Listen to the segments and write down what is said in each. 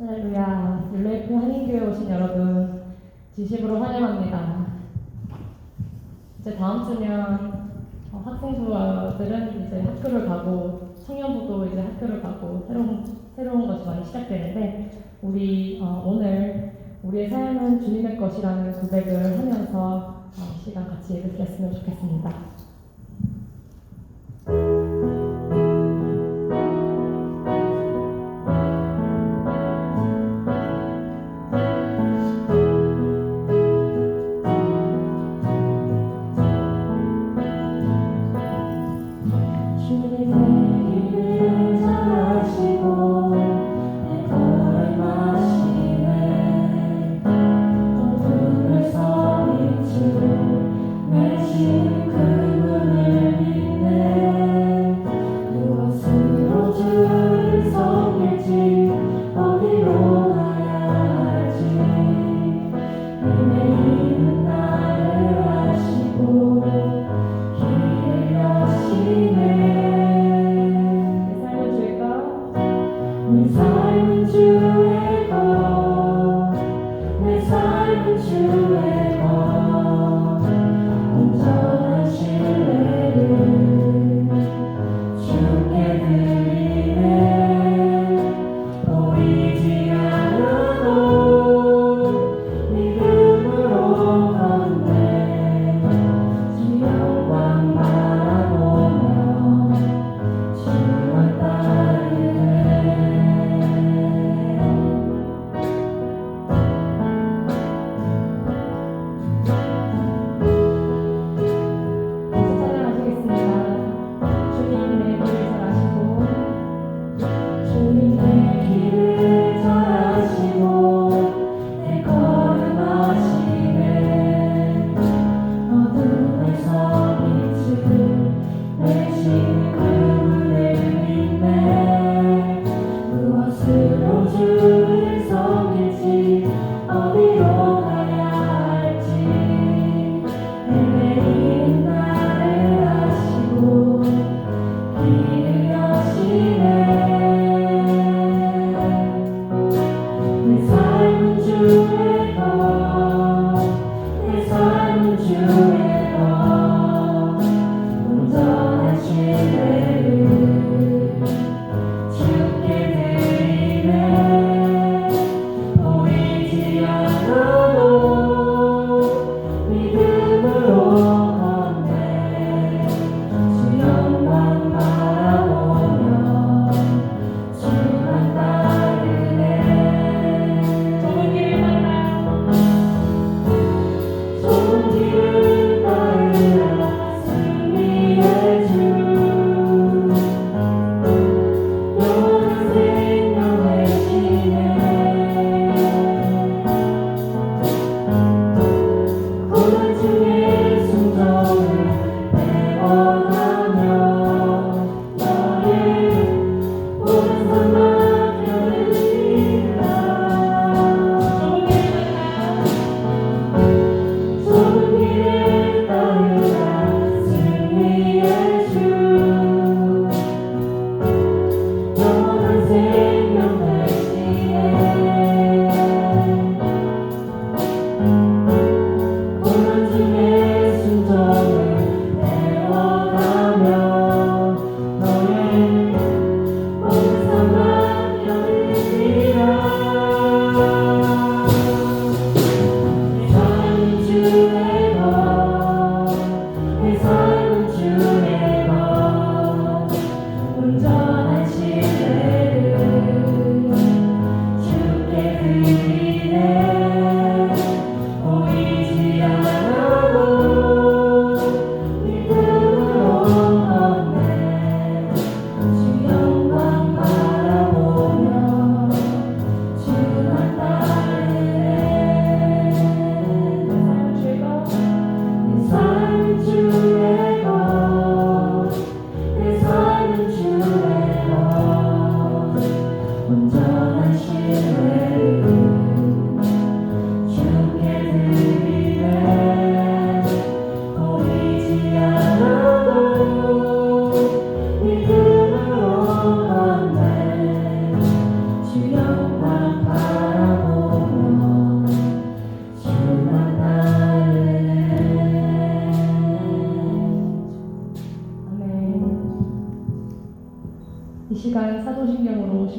할렐루야. 율레이프 한인교회 오신 여러분, 진심으로 환영합니다. 이제 다음 주면 학생 수들은 이제 학교를 가고 청년부도 이제 학교를 가고 새로운 것이 많이 시작되는데 우리 오늘 우리의 삶은 주님의 것이라는 고백을 하면서 시간 같이 읽었으면 좋겠습니다.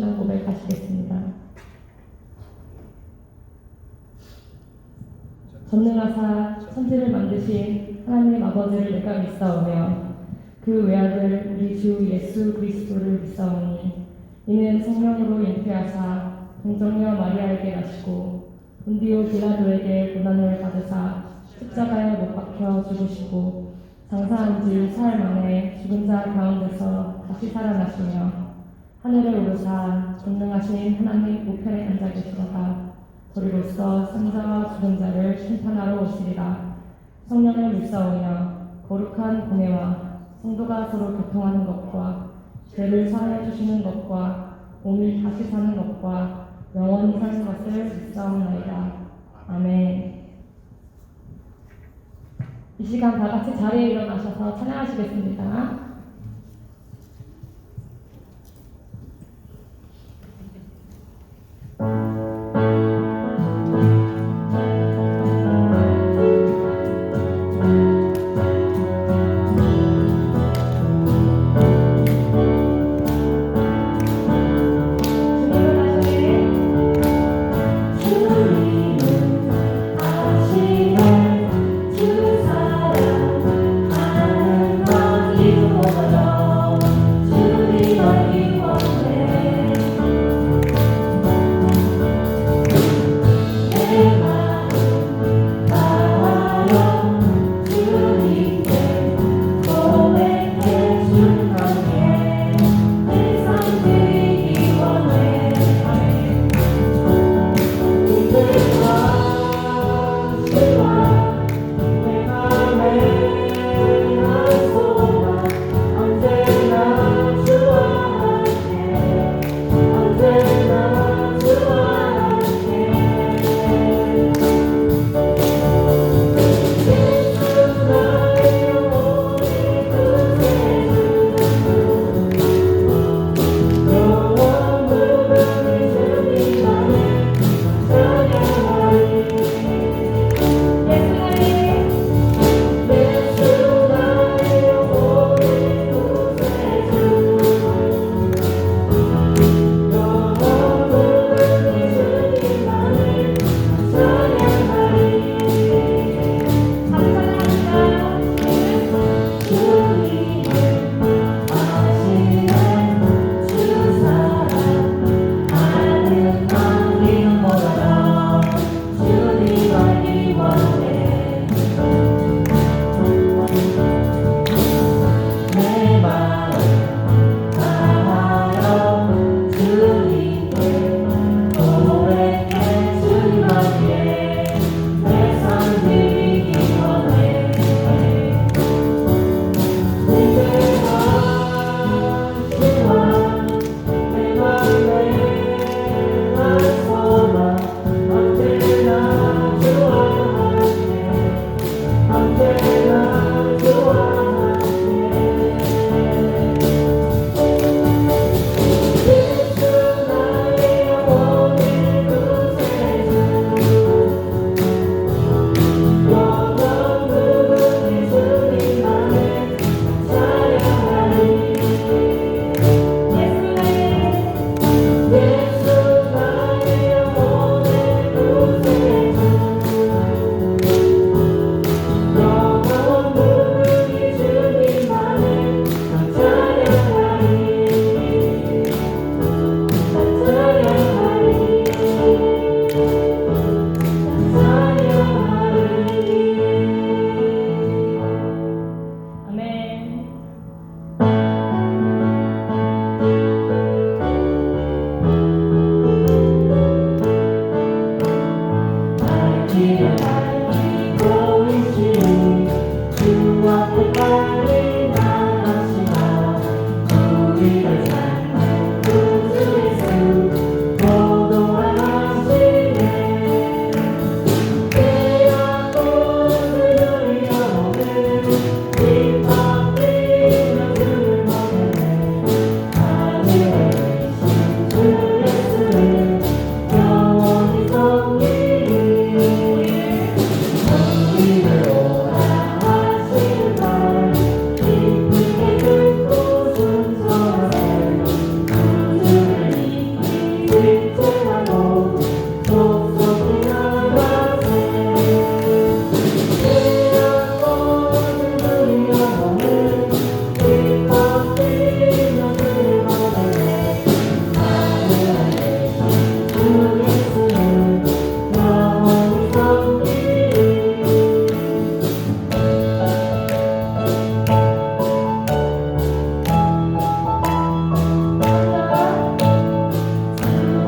신앙 고백하시겠습니다. 전능하사 천지를 만드신 하나님 아버지를 내가 믿사오며 그 외아들 우리 주 예수 그리스도를 믿사오니 이는 성령으로 잉태하사 동정녀 마리아에게 나시고 본디오 빌라도에게 고난을 받으사 십자가에 못 박혀 죽으시고 장사한 지 사흘 만에 죽은 자 가운데서 다시 살아나시며 하늘에 오르사 전능하신 하나님 우편에 앉아 계시다가 저리로서 산자와 죽은 자를 심판하러 오시리라. 성령을 믿사오며 거룩한 공예와 성도가 서로 교통하는 것과 죄를 사하여 주시는 것과 오늘 다시 사는 것과 영원히 사는 것을 믿사옵나이다. 아멘. 이 시간 다 같이 자리에 일어나셔서 찬양하시겠습니다. You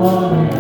아멘.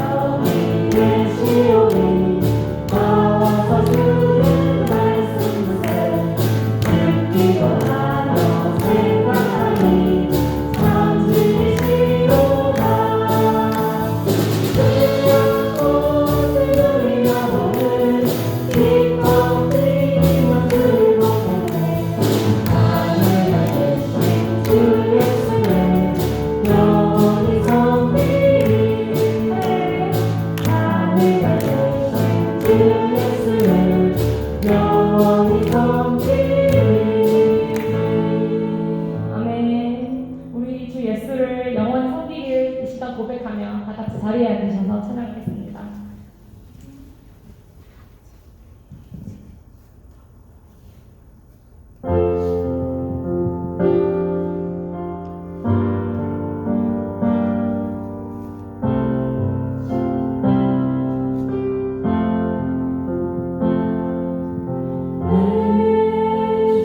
우리 주 예수를 영원히 섬기길 이 시간 고백하며 다 같이 자리에 앉으셔서 찬양하겠습니다.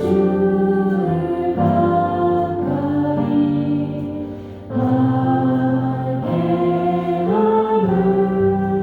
주를 가까이 하게 하는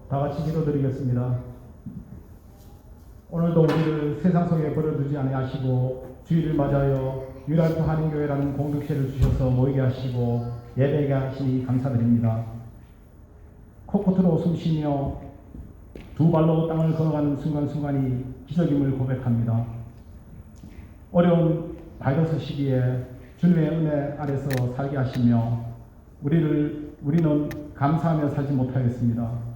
다 같이 기도드리겠습니다. 오늘도 우리를 세상 속에 버려두지 아니하시고 주일을 맞아요 유랄프 한인교회라는 공동체를 주셔서 모이게 하시고 예배하게 하시니 감사드립니다. 코끝으로 숨쉬며 두 발로 땅을 걸어가는 순간순간이 기적임을 고백합니다. 어려운 바이러스 시기에 주님의 은혜 아래서 살게 하시며 우리는 감사하며 살지 못하였습니다.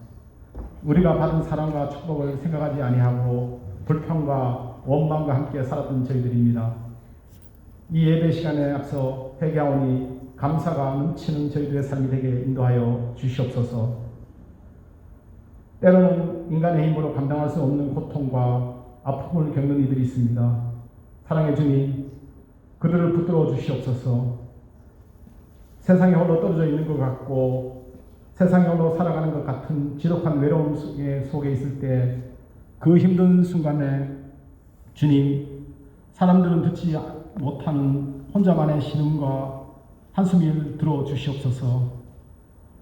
우리가 받은 사랑과 축복을 생각하지 아니하고 불평과 원망과 함께 살았던 저희들입니다. 이 예배 시간에 앞서 회개하오니 감사가 넘치는 저희들의 삶이 되게 인도하여 주시옵소서. 때로는 인간의 힘으로 감당할 수 없는 고통과 아픔을 겪는 이들이 있습니다. 사랑의 주님, 그들을 붙들어 주시옵소서. 세상에 홀로 떨어져 있는 것 같고 세상에 홀로 살아가는 것 같은 지독한 외로움 속에 있을 때 그 힘든 순간에 주님, 사람들은 듣지 못하는 혼자만의 신음과 한숨을 들어 주시옵소서.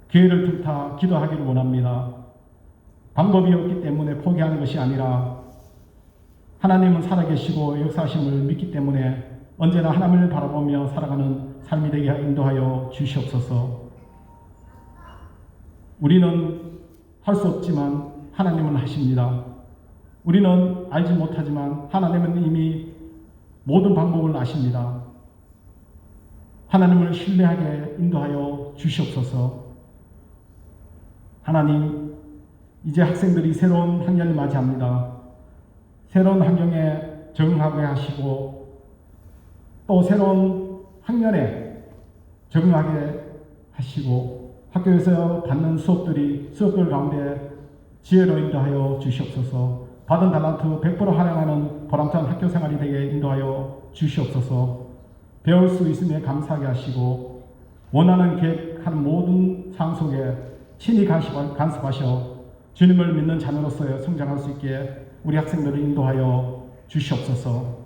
기회를 틈타 기도하기를 원합니다. 방법이 없기 때문에 포기하는 것이 아니라 하나님은 살아계시고 역사하심을 믿기 때문에 언제나 하나님을 바라보며 살아가는 삶이 되게 인도하여 주시옵소서. 우리는 할 수 없지만 하나님은 하십니다. 우리는 알지 못하지만 하나님은 이미 모든 방법을 아십니다. 하나님을 신뢰하게 인도하여 주시옵소서. 하나님, 이제 학생들이 새로운 학년을 맞이합니다. 새로운 환경에 적응하게 하시고 또 새로운 학년에 적응하게 하시고 학교에서 받는 수업들 가운데 지혜로 인도하여 주시옵소서. 받은 달란트 100% 활용하는 보람찬 학교 생활이 되게 인도하여 주시옵소서. 배울 수 있음에 감사하게 하시고 원하는 계획하는 모든 상황 속에 친히 간섭하셔 주님을 믿는 자녀로서 성장할 수 있게 우리 학생들을 인도하여 주시옵소서.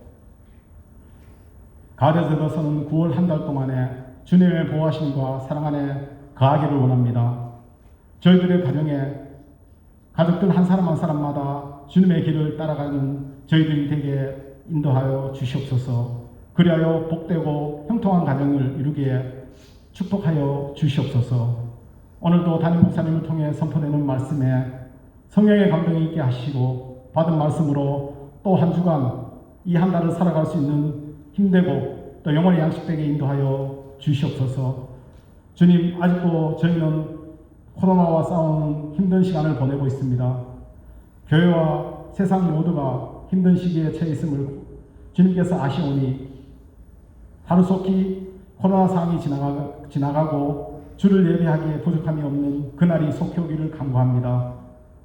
가을에 들어서는 9월 한 달 동안에 주님의 보호하심과 사랑 안에 거하기를 원합니다. 저희들의 가정에 가족들 한 사람 한 사람마다 주님의 길을 따라가는 저희들이 되게 인도하여 주시옵소서. 그리하여 복되고 형통한 가정을 이루기에 축복하여 주시옵소서. 오늘도 담임 목사님을 통해 선포되는 말씀에 성령의 감동이 있게 하시고 받은 말씀으로 또 한 주간 이 한 달을 살아갈 수 있는 힘되고 또 영혼의 양식되게 인도하여 주시옵소서. 주님, 아직도 저희는 코로나와 싸우는 힘든 시간을 보내고 있습니다. 교회와 세상 모두가 힘든 시기에 처해 있음을 주님께서 아시오니 하루속히 코로나 상황이 지나가고 주를 예배하기에 부족함이 없는 그날이 속히 오기를 간구합니다.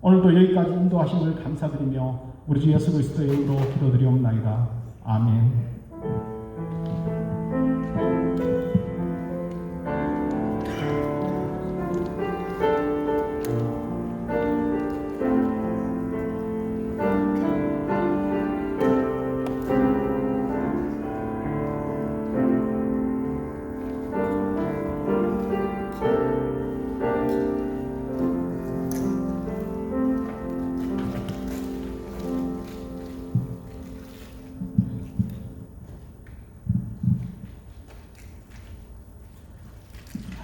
오늘도 여기까지 인도하심을 감사드리며 우리 주 예수 그리스도의 이름으로 기도드리옵나이다. 아멘.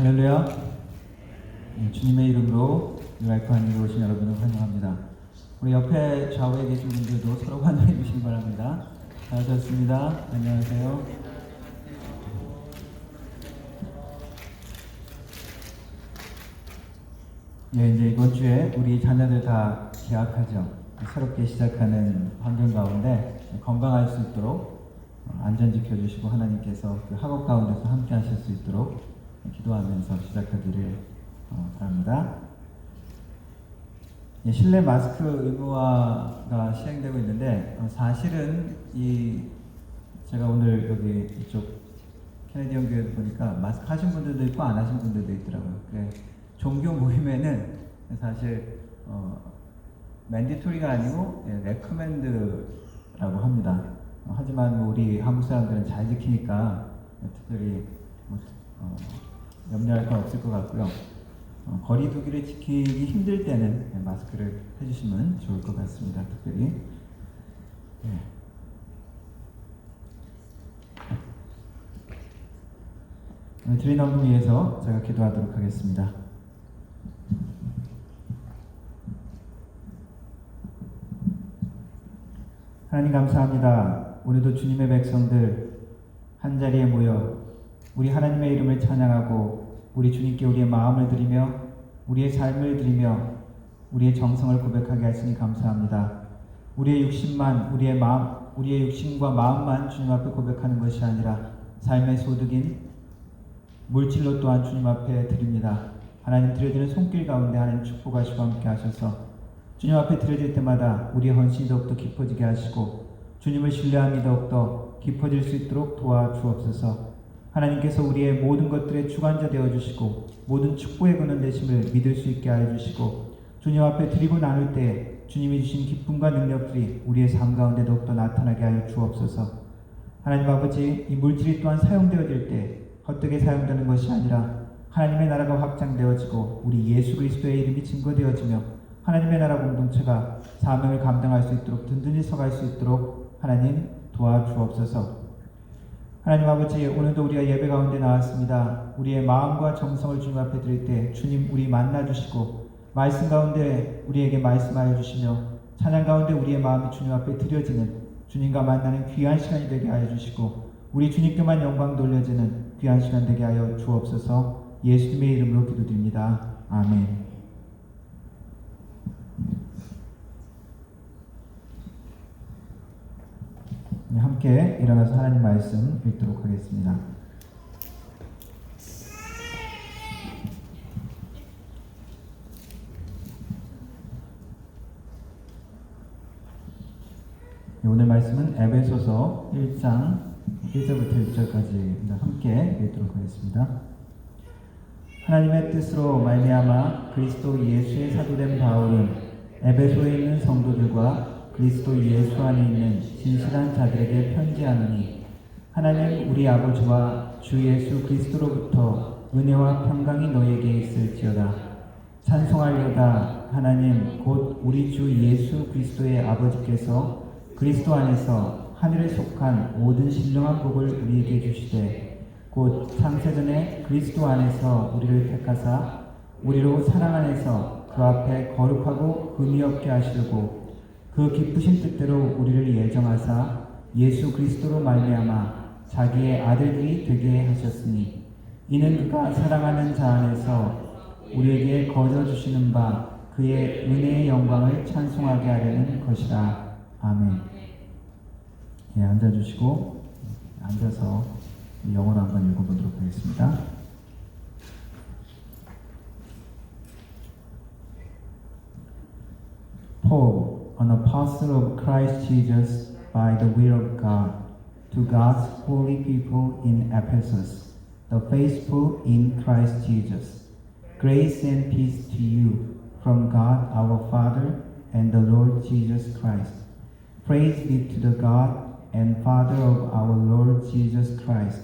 할렐루야. 주님의 이름으로 뉴라이프 한인에 오신 여러분을 환영합니다. 우리 옆에 좌우에 계신 분들도 서로 환영해 주시기 바랍니다. 잘 오셨습니다. 안녕하세요. 예, 이제 이번 주에 우리 자녀들 다 개학하죠. 새롭게 시작하는 환경 가운데 건강할 수 있도록 안전 지켜주시고 하나님께서 그 학업 가운데서 함께 하실 수 있도록 기도하면서 시작하기를 바랍니다. 예, 실내 마스크 의무화가 시행되고 있는데 사실은 제가 오늘 여기 이쪽 캐네디언 교회 보니까 마스크 하신 분들도 있고 안 하신 분들도 있더라고요. 종교 모임에는 사실 맨디토리가 아니고 레커멘드라고 합니다. 하지만 우리 한국 사람들은 잘 지키니까 특별히 염려할 건 없을 것 같고요. 거리 두기를 지키기 힘들 때는 마스크를 해주시면 좋을 것 같습니다. 특별히 드린 언금 위해서 제가 기도하도록 하겠습니다. 하나님 감사합니다. 오늘도 주님의 백성들 한자리에 모여 우리 하나님의 이름을 찬양하고 우리 주님께 우리의 마음을 드리며 우리의 삶을 드리며 우리의 정성을 고백하게 하시니 감사합니다. 우리의 육신과 마음만 주님 앞에 고백하는 것이 아니라 삶의 소득인 물질로 또한 주님 앞에 드립니다. 하나님 드려지는 손길 가운데 하나님 축복하시고 함께 하셔서 주님 앞에 드려질 때마다 우리의 헌신이 더욱더 깊어지게 하시고 주님을 신뢰함이 더욱더 깊어질 수 있도록 도와주옵소서. 하나님께서 우리의 모든 것들의 주관자 되어주시고 모든 축복의 근원 되심을 믿을 수 있게 하여 주시고 주님 앞에 드리고 나눌 때 주님이 주신 기쁨과 능력들이 우리의 삶 가운데 더욱더 나타나게 하여 주옵소서. 하나님 아버지, 이 물질이 또한 사용되어질 때 헛되게 사용되는 것이 아니라 하나님의 나라가 확장되어지고 우리 예수 그리스도의 이름이 증거되어지며 하나님의 나라 공동체가 사명을 감당할 수 있도록 든든히 서갈 수 있도록 하나님 도와주옵소서. 하나님 아버지, 오늘도 우리가 예배 가운데 나왔습니다. 우리의 마음과 정성을 주님 앞에 드릴 때 주님 우리 만나주시고 말씀 가운데 우리에게 말씀하여 주시며 찬양 가운데 우리의 마음이 주님 앞에 드려지는 주님과 만나는 귀한 시간이 되게 하여 주시고 우리 주님께만 영광 돌려지는 귀한 시간 되게 하여 주옵소서. 예수님의 이름으로 기도드립니다. 아멘. 함께 일어나서 하나님 말씀 읽도록 하겠습니다. 오늘 말씀은 에베소서 1장 1절부터 6절까지입니다. 함께 읽도록 하겠습니다. 하나님의 뜻으로 말미암아 그리스도 예수의 사도된 바울은 에베소에 있는 성도들과 그리스도 예수 안에 있는 진실한 자들에게 편지하노니 하나님 우리 아버지와 주 예수 그리스도로부터 은혜와 평강이 너에게 있을지어다. 찬송하려다 하나님 곧 우리 주 예수 그리스도의 아버지께서 그리스도 안에서 하늘에 속한 모든 신령한 복을 우리에게 주시되 곧 창세전에 그리스도 안에서 우리를 택하사 우리로 사랑 안에서 그 앞에 거룩하고 흠이 없게 하시려고 그 기쁘신 뜻대로 우리를 예정하사 예수 그리스도로 말미암아 자기의 아들들이 되게 하셨으니 이는 그가 사랑하는 자 안에서 우리에게 거저 주시는 바 그의 은혜의 영광을 찬송하게 하려는 것이라. 아멘. 예, 앉아주시고 앉아서 영어로 한번 읽어보도록 하겠습니다. Paul, an apostle of Christ Jesus by the will of God, to God's holy people in Ephesus, the faithful in Christ Jesus. Grace and peace to you from God our Father and the Lord Jesus Christ. Praise be to the God and Father of our Lord Jesus Christ,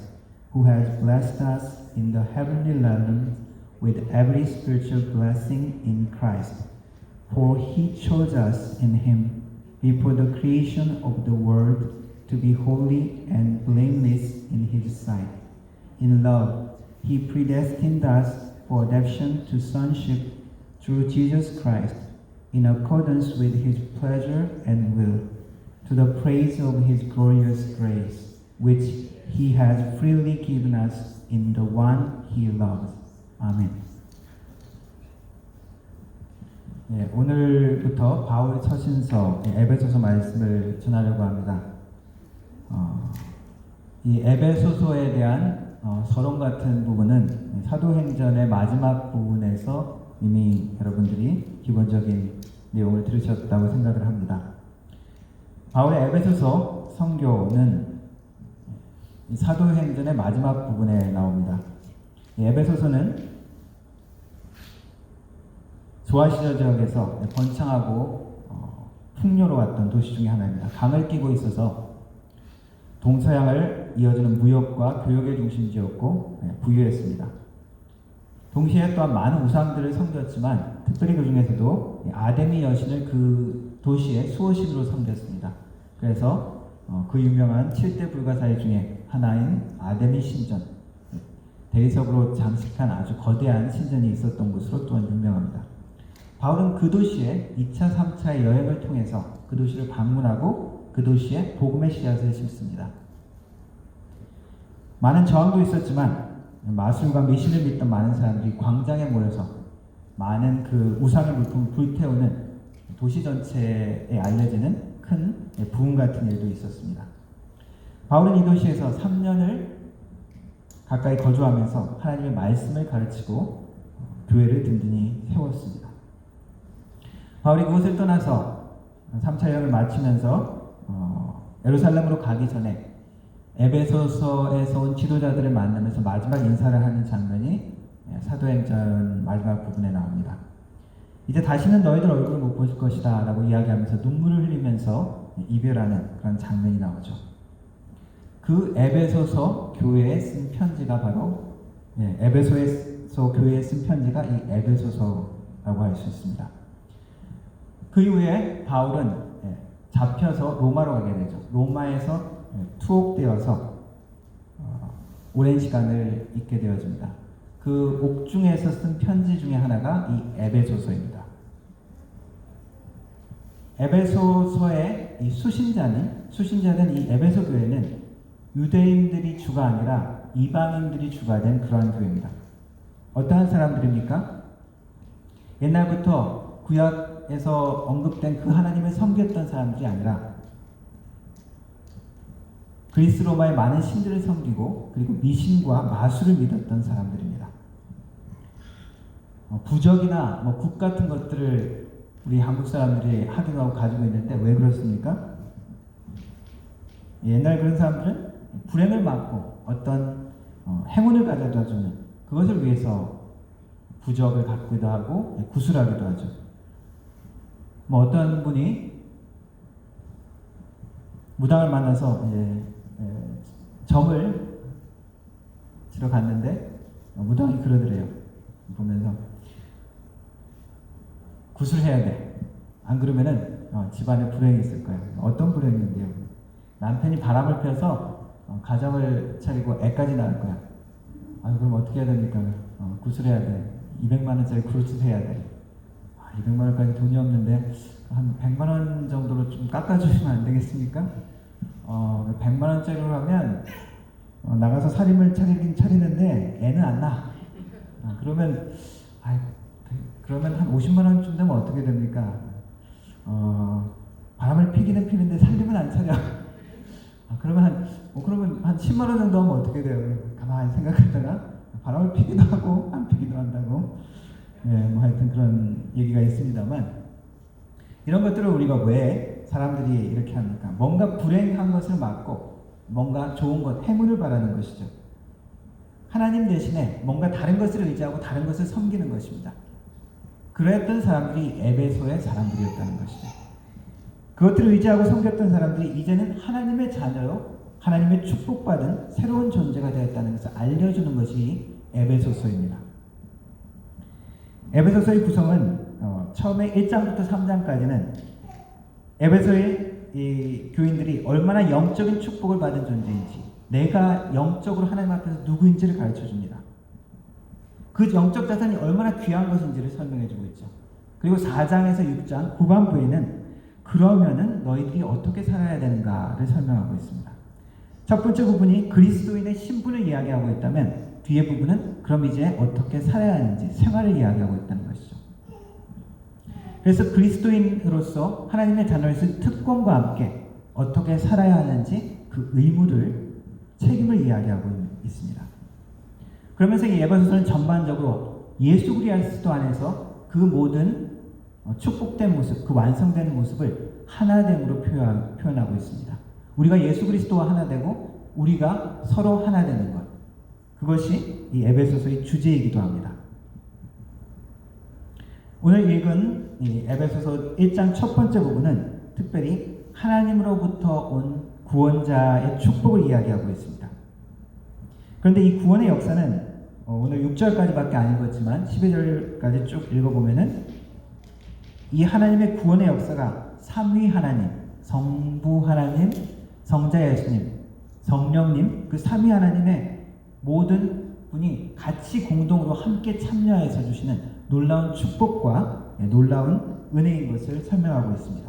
who has blessed us in the heavenly realms with every spiritual blessing in Christ. For he chose us in him before the creation of the world to be holy and blameless in his sight. In love, He predestined us for adoption to sonship through Jesus Christ, in accordance with His pleasure and will, to the praise of His glorious grace, which He has freely given us in the one He loves. 아멘. 예, 오늘부터 바울 서신서 에베소서 말씀을 전하려고 합니다. 이 에베소서에 대한 서론 같은 부분은 사도행전의 마지막 부분에서 이미 여러분들이 기본적인 내용을 들으셨다고 생각을 합니다. 바울의 에베소서 선교는 사도행전의 마지막 부분에 나옵니다. 에베소서는 소아시아 지역에서 번창하고 풍요로웠던 도시 중에 하나입니다. 강을 끼고 있어서 동서양을 이어주는 무역과 교역의 중심지였고 부유했습니다. 동시에 또한 많은 우상들을 섬겼지만 특별히 그 중에서도 아데미 여신을 그 도시의 수호신으로 섬겼습니다. 그래서 그 유명한 7대 불가사의 중에 하나인 아데미 신전, 대리석으로 장식한 아주 거대한 신전이 있었던 곳으로 또한 유명합니다. 바울은 그 도시에 2차, 3차의 여행을 통해서 그 도시를 방문하고 그 도시에 복음의 씨앗을 심습니다. 많은 저항도 있었지만 마술과 미신을 믿던 많은 사람들이 광장에 모여서 많은 그 우상의 물품을 불태우는 도시 전체에 알려지는 큰 부흥 같은 일도 있었습니다. 바울은 이 도시에서 3년을 가까이 거주하면서 하나님의 말씀을 가르치고 교회를 든든히 세웠습니다. 바울이 그곳을 떠나서 3차 여행을 마치면서 예루살렘으로 가기 전에 에베소서에서 온 지도자들을 만나면서 마지막 인사를 하는 장면이 사도행전 마지막 부분에 나옵니다. 이제 다시는 너희들 얼굴을 못 볼 것이다 라고 이야기하면서 눈물을 흘리면서 이별하는 그런 장면이 나오죠. 그 에베소서 교회에 쓴 편지가 바로 에베소에서 교회에 쓴 편지가 이 에베소서라고 할 수 있습니다. 그 이후에 바울은 잡혀서 로마로 가게 되죠. 로마에서 투옥되어서 오랜 시간을 있게 되어집니다. 그 옥중에서 쓴 편지 중에 하나가 이 에베소서입니다. 에베소서의 이 수신자는 이 에베소 교회는 유대인들이 주가 아니라 이방인들이 주가 된 그러한 교회입니다. 어떠한 사람들입니까? 옛날부터 구약에서 언급된 그 하나님을 섬겼던 사람들이 아니라 그리스 로마의 많은 신들을 섬기고 그리고 미신과 마술을 믿었던 사람들입니다. 부적이나 국 같은 것들을 우리 한국 사람들이 하기도 하고 가지고 있는데 왜 그렇습니까? 옛날 그런 사람들은 불행을 막고 어떤 행운을 가져다 주는 그것을 위해서 부적을 갖기도 하고 구슬하기도 하죠. 어떤 분이 무당을 만나서 점을 치러 갔는데 무당이 그러더래요. 보면서 구슬해야 돼. 안 그러면은 집안에 불행이 있을 거야. 어떤 불행인데요? 남편이 바람을 펴서 가정을 차리고 애까지 낳을 거야. 그럼 어떻게 해야 됩니까? 구슬해야 돼. 200만 원짜리 구슬해야 돼. 200만 원까지 돈이 없는데 한 100만 원 정도로 좀 깎아주시면 안 되겠습니까? 100만 원짜리로 하면 나가서 살림을 차리긴 차리는데 애는 안 낳아. 그러면 한 50만 원쯤 되면 어떻게 됩니까? 바람을 피기는 피는데 살림은 안 차려. 그러면 한 10만 원 정도 하면 어떻게 돼요? 가만히 생각했다가 바람을 피기도 하고 안 피기도 한다고. 하여튼 그런 얘기가 있습니다만 이런 것들을 우리가 왜 사람들이 이렇게 합니까? 뭔가 불행한 것을 막고 뭔가 좋은 것, 행운을 바라는 것이죠. 하나님 대신에 뭔가 다른 것을 의지하고 다른 것을 섬기는 것입니다. 그랬던 사람들이 에베소의 사람들이었다는 것이죠. 그것들을 의지하고 섬겼던 사람들이 이제는 하나님의 자녀요, 하나님의 축복받은 새로운 존재가 되었다는 것을 알려주는 것이 에베소서입니다. 에베소서의 구성은 처음에 1장부터 3장까지는 에베소의 이 교인들이 얼마나 영적인 축복을 받은 존재인지, 내가 영적으로 하나님 앞에서 누구인지를 가르쳐 줍니다. 그 영적 자산이 얼마나 귀한 것인지를 설명해주고 있죠. 그리고 4장에서 6장 후반부에는 그러면은 너희들이 어떻게 살아야 되는가를 설명하고 있습니다. 첫 번째 부분이 그리스도인의 신분을 이야기하고 있다면 뒤에 부분은 그럼 이제 어떻게 살아야 하는지 생활을 이야기하고 있다는 것이죠. 그래서 그리스도인으로서 하나님의 자녀로서 특권과 함께 어떻게 살아야 하는지 그 의무를 책임을 이야기하고 있습니다. 그러면서 이 에베소서는 전반적으로 예수 그리스도 안에서 그 모든 축복된 모습, 그 완성되는 모습을 하나됨으로 표현하고 있습니다. 우리가 예수 그리스도와 하나 되고 우리가 서로 하나 되는 것, 그것이 이 에베소서의 주제이기도 합니다. 오늘 읽은 이 에베소서 1장 첫 번째 부분은 특별히 하나님으로부터 온 구원자의 축복을 이야기하고 있습니다. 그런데 이 구원의 역사는 오늘 6절까지밖에 안 읽었지만 12절까지 쭉 읽어보면은 이 하나님의 구원의 역사가 삼위 하나님, 성부 하나님, 성자 예수님, 성령님, 그 삼위 하나님의 모든 분이 같이 공동으로 함께 참여해서 주시는 놀라운 축복과 놀라운 은혜인 것을 설명하고 있습니다.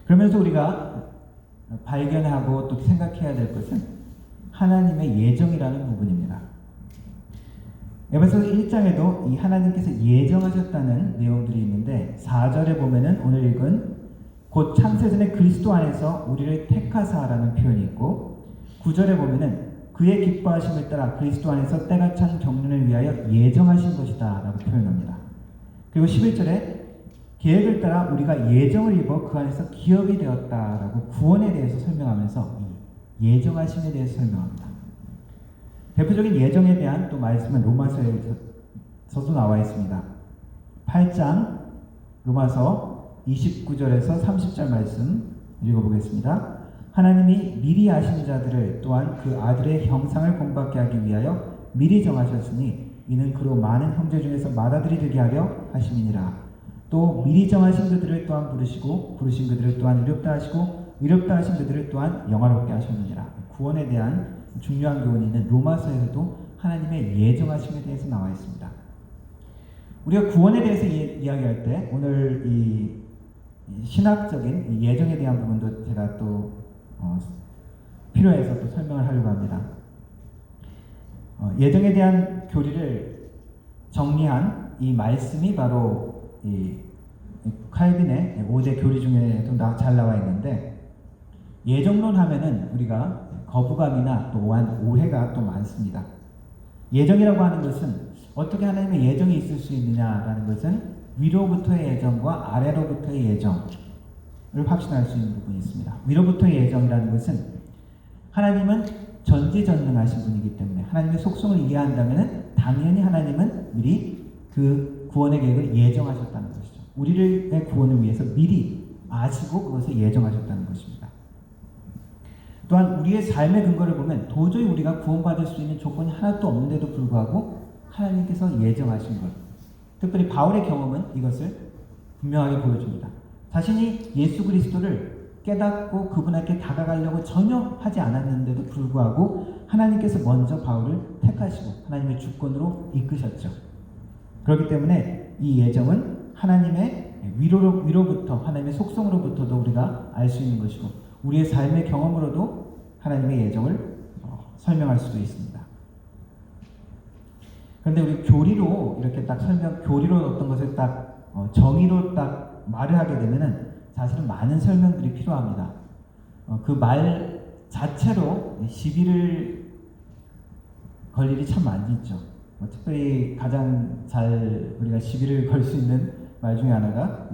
그러면서 우리가 발견하고 또 생각해야 될 것은 하나님의 예정이라는 부분입니다. 에베소서 1장에도 이 하나님께서 예정하셨다는 내용들이 있는데 4절에 보면은 오늘 읽은 곧 창세전에 그리스도 안에서 우리를 택하사라는 표현이 있고 9절에 보면은 그의 기뻐하심을 따라 그리스도 안에서 때가 찬 경륜을 위하여 예정하신 것이다 라고 표현합니다. 그리고 11절에 계획을 따라 우리가 예정을 입어 그 안에서 기업이 되었다 라고 구원에 대해서 설명하면서 예정하심에 대해서 설명합니다. 대표적인 예정에 대한 또 말씀은 로마서에서도 나와 있습니다. 8장 로마서 29절에서 30절 말씀 읽어보겠습니다. 하나님이 미리 아신 자들을 또한 그 아들의 형상을 본받게 하기 위하여 미리 정하셨으니 이는 그로 많은 형제 중에서 맏아들이 되게 하려 하심이니라. 또 미리 정하신 그들을 또한 부르시고 부르신 그들을 또한 의롭다 하시고 의롭다 하신 그들을 또한 영화롭게 하셨느니라. 구원에 대한 중요한 교훈이 있는 로마서에서도 하나님의 예정하심에 대해서 나와 있습니다. 우리가 구원에 대해서 이야기할 때 오늘 이 신학적인 예정에 대한 부분도 제가 또 필요해서 또 설명을 하려고 합니다. 예정에 대한 교리를 정리한 이 말씀이 바로 이 칼빈의 5대 교리 중에도 잘 나와 있는데 예정론 하면은 우리가 거부감이나 또한 오해가 또 많습니다. 예정이라고 하는 것은 어떻게 하나님의 예정이 있을 수 있느냐라는 것은 위로부터의 예정과 아래로부터의 예정을 확신할 수 있는 부분이 있습니다. 위로부터의 예정이라는 것은 하나님은 전지전능하신 분이기 때문에 하나님의 속성을 이해한다면 당연히 하나님은 미리 그 구원의 계획을 예정하셨다는 것이죠. 우리의 구원을 위해서 미리 아시고 그것을 예정하셨다는 것입니다. 또한 우리의 삶의 근거를 보면 도저히 우리가 구원받을 수 있는 조건이 하나도 없는데도 불구하고 하나님께서 예정하신 것, 특별히 바울의 경험은 이것을 분명하게 보여줍니다. 자신이 예수 그리스도를 깨닫고 그분에게 다가가려고 전혀 하지 않았는데도 불구하고 하나님께서 먼저 바울을 택하시고 하나님의 주권으로 이끄셨죠. 그렇기 때문에 이 예정은 하나님의 위로부터 하나님의 속성으로부터도 우리가 알 수 있는 것이고 우리의 삶의 경험으로도 하나님의 예정을 설명할 수도 있습니다. 그런데 우리 교리로 이렇게 딱 교리로 어떤 것을 딱 정의로 딱 말을 하게 되면은 사실은 많은 설명들이 필요합니다. 그 말 자체로 시비를 걸 일이 참 많이 있죠. 특별히 가장 잘 우리가 시비를 걸 수 있는 말 중에 하나가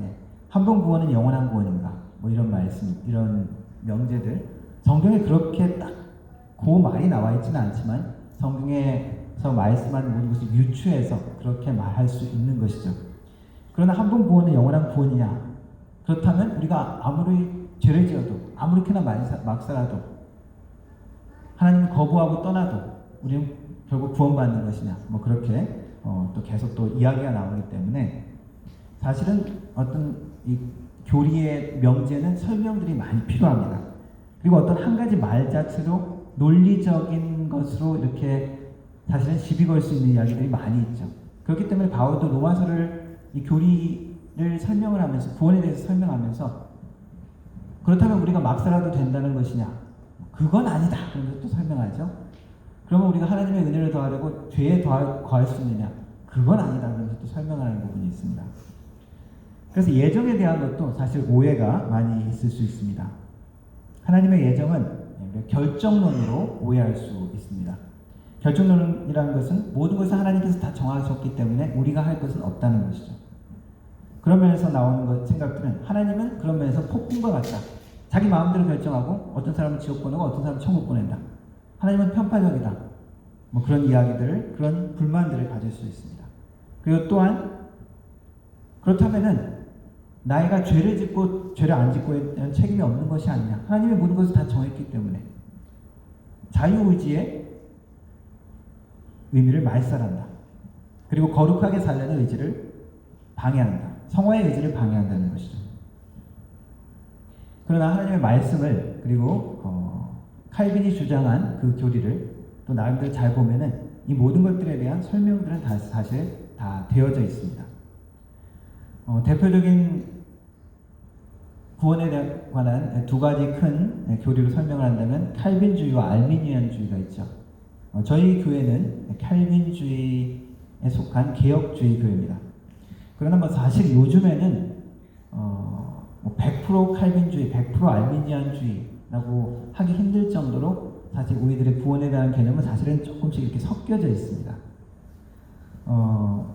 한 번 구원은 영원한 구원인가 뭐 이런 말씀, 이런 명제들 성경에 그렇게 딱 그 말이 나와 있지는 않지만 성경에서 말씀하는 모든 것을 유추해서 그렇게 말할 수 있는 것이죠. 그러나 한 번 구원은 영원한 구원이냐? 그렇다면 우리가 아무리 죄를 지어도 아무렇게나 막 살아도 하나님을 거부하고 떠나도 우리는 결국 구원받는 것이냐? 뭐 그렇게 또 계속 또 이야기가 나오기 때문에 사실은 어떤 이 교리의 명제는 설명들이 많이 필요합니다. 그리고 어떤 한 가지 말 자체로 논리적인 것으로 이렇게 사실은 시비 걸 수 있는 이야기들이 많이 있죠. 그렇기 때문에 바울도 로마서를 이 교리를 설명을 하면서 구원에 대해서 설명하면서 그렇다면 우리가 막 살아도 된다는 것이냐? 그건 아니다. 그러면서 또 설명하죠. 그러면 우리가 하나님의 은혜를 더하려고 죄에 더할 수 있느냐? 그건 아니다. 그러면서 또 설명하는 부분이 있습니다. 그래서 예정에 대한 것도 사실 오해가 많이 있을 수 있습니다. 하나님의 예정은 결정론으로 오해할 수 있습니다. 결정론이라는 것은 모든 것을 하나님께서 다 정하셨기 때문에 우리가 할 것은 없다는 것이죠. 그런 면에서 나오는 생각들은 하나님은 그런 면에서 폭군과 같다. 자기 마음대로 결정하고 어떤 사람은 지옥 보내고 어떤 사람은 천국 보낸다. 하나님은 편파적이다. 뭐 그런 이야기들을, 그런 불만들을 가질 수 있습니다. 그리고 또한 그렇다면은 나이가 죄를 짓고 죄를 안 짓고에 대한 책임이 없는 것이 아니냐. 하나님의 모든 것을 다 정했기 때문에 자유의지의 의미를 말살한다. 그리고 거룩하게 살려는 의지를 방해한다. 성화의 의지를 방해한다는 것이죠. 그러나 하나님의 말씀을 그리고 칼빈이 주장한 그 교리를 또 나름대로 잘 보면은 이 모든 것들에 대한 설명들은 다 사실 다 되어져 있습니다. 대표적인 구원에 관한 두 가지 큰 교리로 설명을 한다면 칼빈주의와 알미니안주의가 있죠. 저희 교회는 칼빈주의에 속한 개혁주의 교회입니다. 그러나 뭐 사실 요즘에는 100% 칼빈주의, 100% 알미니안주의라고 하기 힘들 정도로 사실 우리들의 구원에 대한 개념은 사실은 조금씩 이렇게 섞여져 있습니다.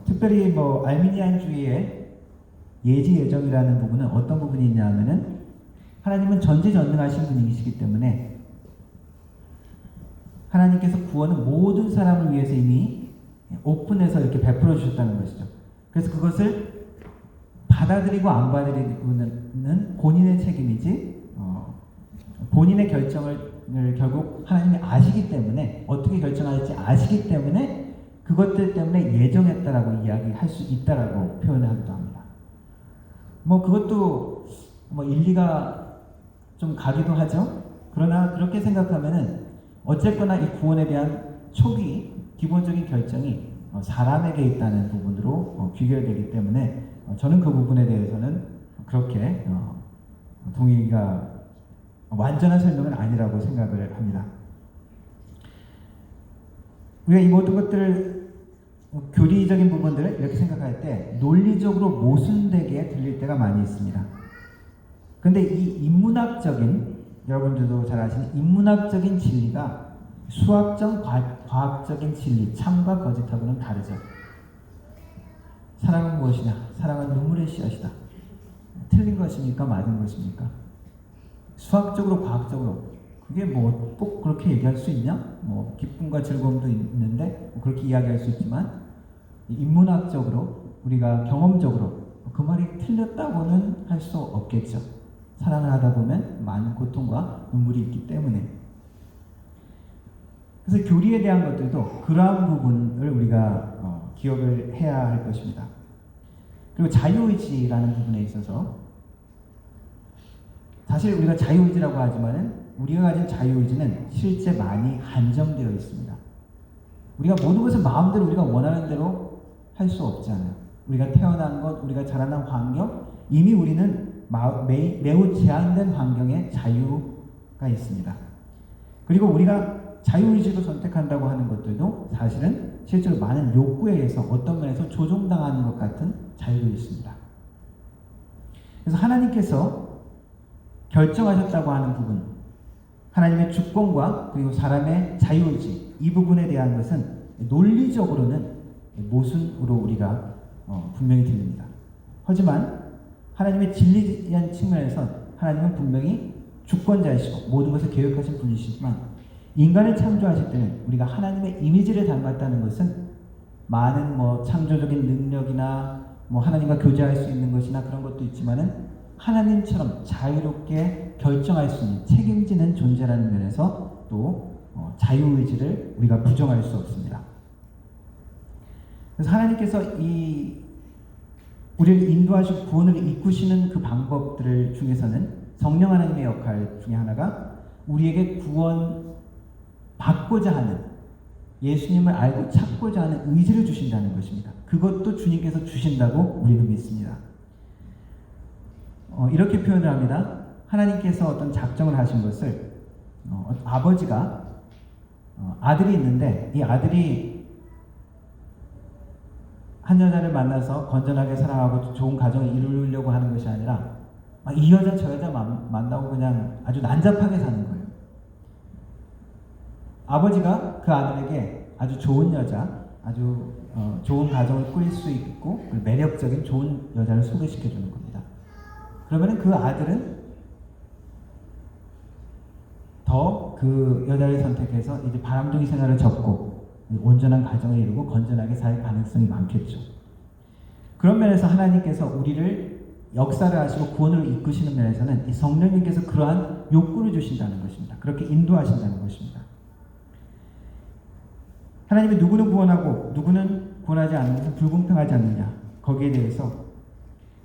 특별히 뭐 알미니안주의의 예지 예정이라는 부분은 어떤 부분이 있냐 하면은 하나님은 전지전능하신 분이시기 때문에 하나님께서 구원은 모든 사람을 위해서 이미 오픈해서 이렇게 베풀어 주셨다는 것이죠. 그래서 그것을 받아들이고 안 받아들이고는 본인의 책임이지 본인의 결정을 결국 하나님이 아시기 때문에 어떻게 결정할지 아시기 때문에 그것들 때문에 예정했다라고 이야기할 수 있다라고 표현하기도 합니다. 뭐 그것도 뭐 일리가 좀 가기도 하죠. 그러나 그렇게 생각하면은 어쨌거나 이 구원에 대한 초기 기본적인 결정이 사람에게 있다는 부분으로 귀결되기 때문에 저는 그 부분에 대해서는 그렇게 동의가 완전한 설명은 아니라고 생각을 합니다. 우리가 이 모든 것들을 교리적인 부분들을 이렇게 생각할 때 논리적으로 모순되게 들릴 때가 많이 있습니다. 그런데 이 인문학적인, 여러분들도 잘 아시는 인문학적인 진리가 수학적, 과학적인 진리, 참과 거짓하고는 다르죠. 사랑은 무엇이냐? 사랑은 눈물의 씨앗이다. 틀린 것입니까? 맞은 것입니까? 수학적으로, 과학적으로 그게 뭐 꼭 그렇게 얘기할 수 있냐? 뭐 기쁨과 즐거움도 있는데 뭐 그렇게 이야기할 수 있지만 인문학적으로 우리가 경험적으로 그 말이 틀렸다고는 할 수 없겠죠. 사랑을 하다 보면 많은 고통과 눈물이 있기 때문에. 그래서 교리에 대한 것들도 그러한 부분을 우리가 기억을 해야 할 것입니다. 그리고 자유의지라는 부분에 있어서 사실 우리가 자유의지라고 하지만은 우리가 가진 자유의지는 실제 많이 한정되어 있습니다. 우리가 모든 것을 마음대로 우리가 원하는 대로 할 수 없잖아요. 우리가 태어난 것, 우리가 자라난 환경, 이미 우리는 매우 제한된 환경에 자유가 있습니다. 그리고 우리가 자유의지로 선택한다고 하는 것들도 사실은 실제로 많은 욕구에 의해서 어떤 면에서 조종당하는 것 같은 자유도 있습니다. 그래서 하나님께서 결정하셨다고 하는 부분, 하나님의 주권과 그리고 사람의 자유의지, 이 부분에 대한 것은 논리적으로는 모순으로 우리가 분명히 들립니다. 하지만 하나님의 진리한 측면에서 하나님은 분명히 주권자이시고 모든 것을 계획하신 분이시지만 인간을 창조하실 때는 우리가 하나님의 이미지를 닮았다는 것은 많은 뭐 창조적인 능력이나 뭐 하나님과 교제할 수 있는 것이나 그런 것도 있지만은 하나님처럼 자유롭게 결정할 수 있는 책임지는 존재라는 면에서 또 자유의지를 우리가 부정할 수 없습니다. 그래서 하나님께서 이 우리를 인도하시고 구원을 이끄시는 그 방법들 중에서는 성령 하나님의 역할 중에 하나가 우리에게 구원 받고자 하는 예수님을 알고 찾고자 하는 의지를 주신다는 것입니다. 그것도 주님께서 주신다고 우리는 믿습니다. 이렇게 표현을 합니다. 하나님께서 어떤 작정을 하신 것을 아버지가 아들이 있는데 이 아들이 한 여자를 만나서 건전하게 사랑하고 좋은 가정을 이루려고 하는 것이 아니라 이 여자 저 여자 만나고 그냥 아주 난잡하게 사는 거예요. 아버지가 그 아들에게 아주 좋은 여자, 아주 좋은 가정을 꾸릴 수 있고 매력적인 좋은 여자를 소개시켜 주는 겁니다. 그러면 그 아들은 더 그 여자를 선택해서 이제 바람둥이 생활을 접고 온전한 가정을 이루고 건전하게 살 가능성이 많겠죠. 그런 면에서 하나님께서 우리를 역사를 하시고 구원으로 이끄시는 면에서는 이 성령님께서 그러한 욕구를 주신다는 것입니다. 그렇게 인도하신다는 것입니다. 하나님이 누구는 구원하고 누구는 구원하지 않는 것은 불공평하지 않느냐, 거기에 대해서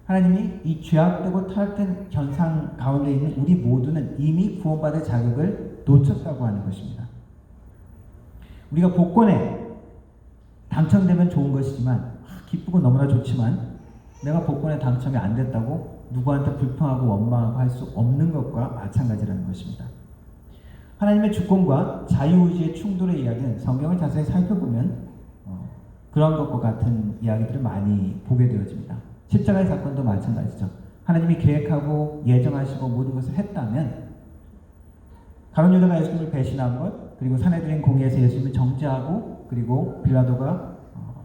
하나님이 이 죄악되고 타락된 현상 가운데 있는 우리 모두는 이미 구원받을 자격을 놓쳤다고 하는 것입니다. 우리가 복권에 당첨되면 좋은 것이지만 기쁘고 너무나 좋지만 내가 복권에 당첨이 안 됐다고 누구한테 불평하고 원망하고 할 수 없는 것과 마찬가지라는 것입니다. 하나님의 주권과 자유의지의 충돌의 이야기는 성경을 자세히 살펴보면 그런 것과 같은 이야기들을 많이 보게 되어집니다. 십자가의 사건도 마찬가지죠. 하나님이 계획하고 예정하시고 모든 것을 했다면 가룟 유다가 예수님을 배신한 것, 그리고 사내들인 공의에서 예수님을 정죄하고 그리고 빌라도가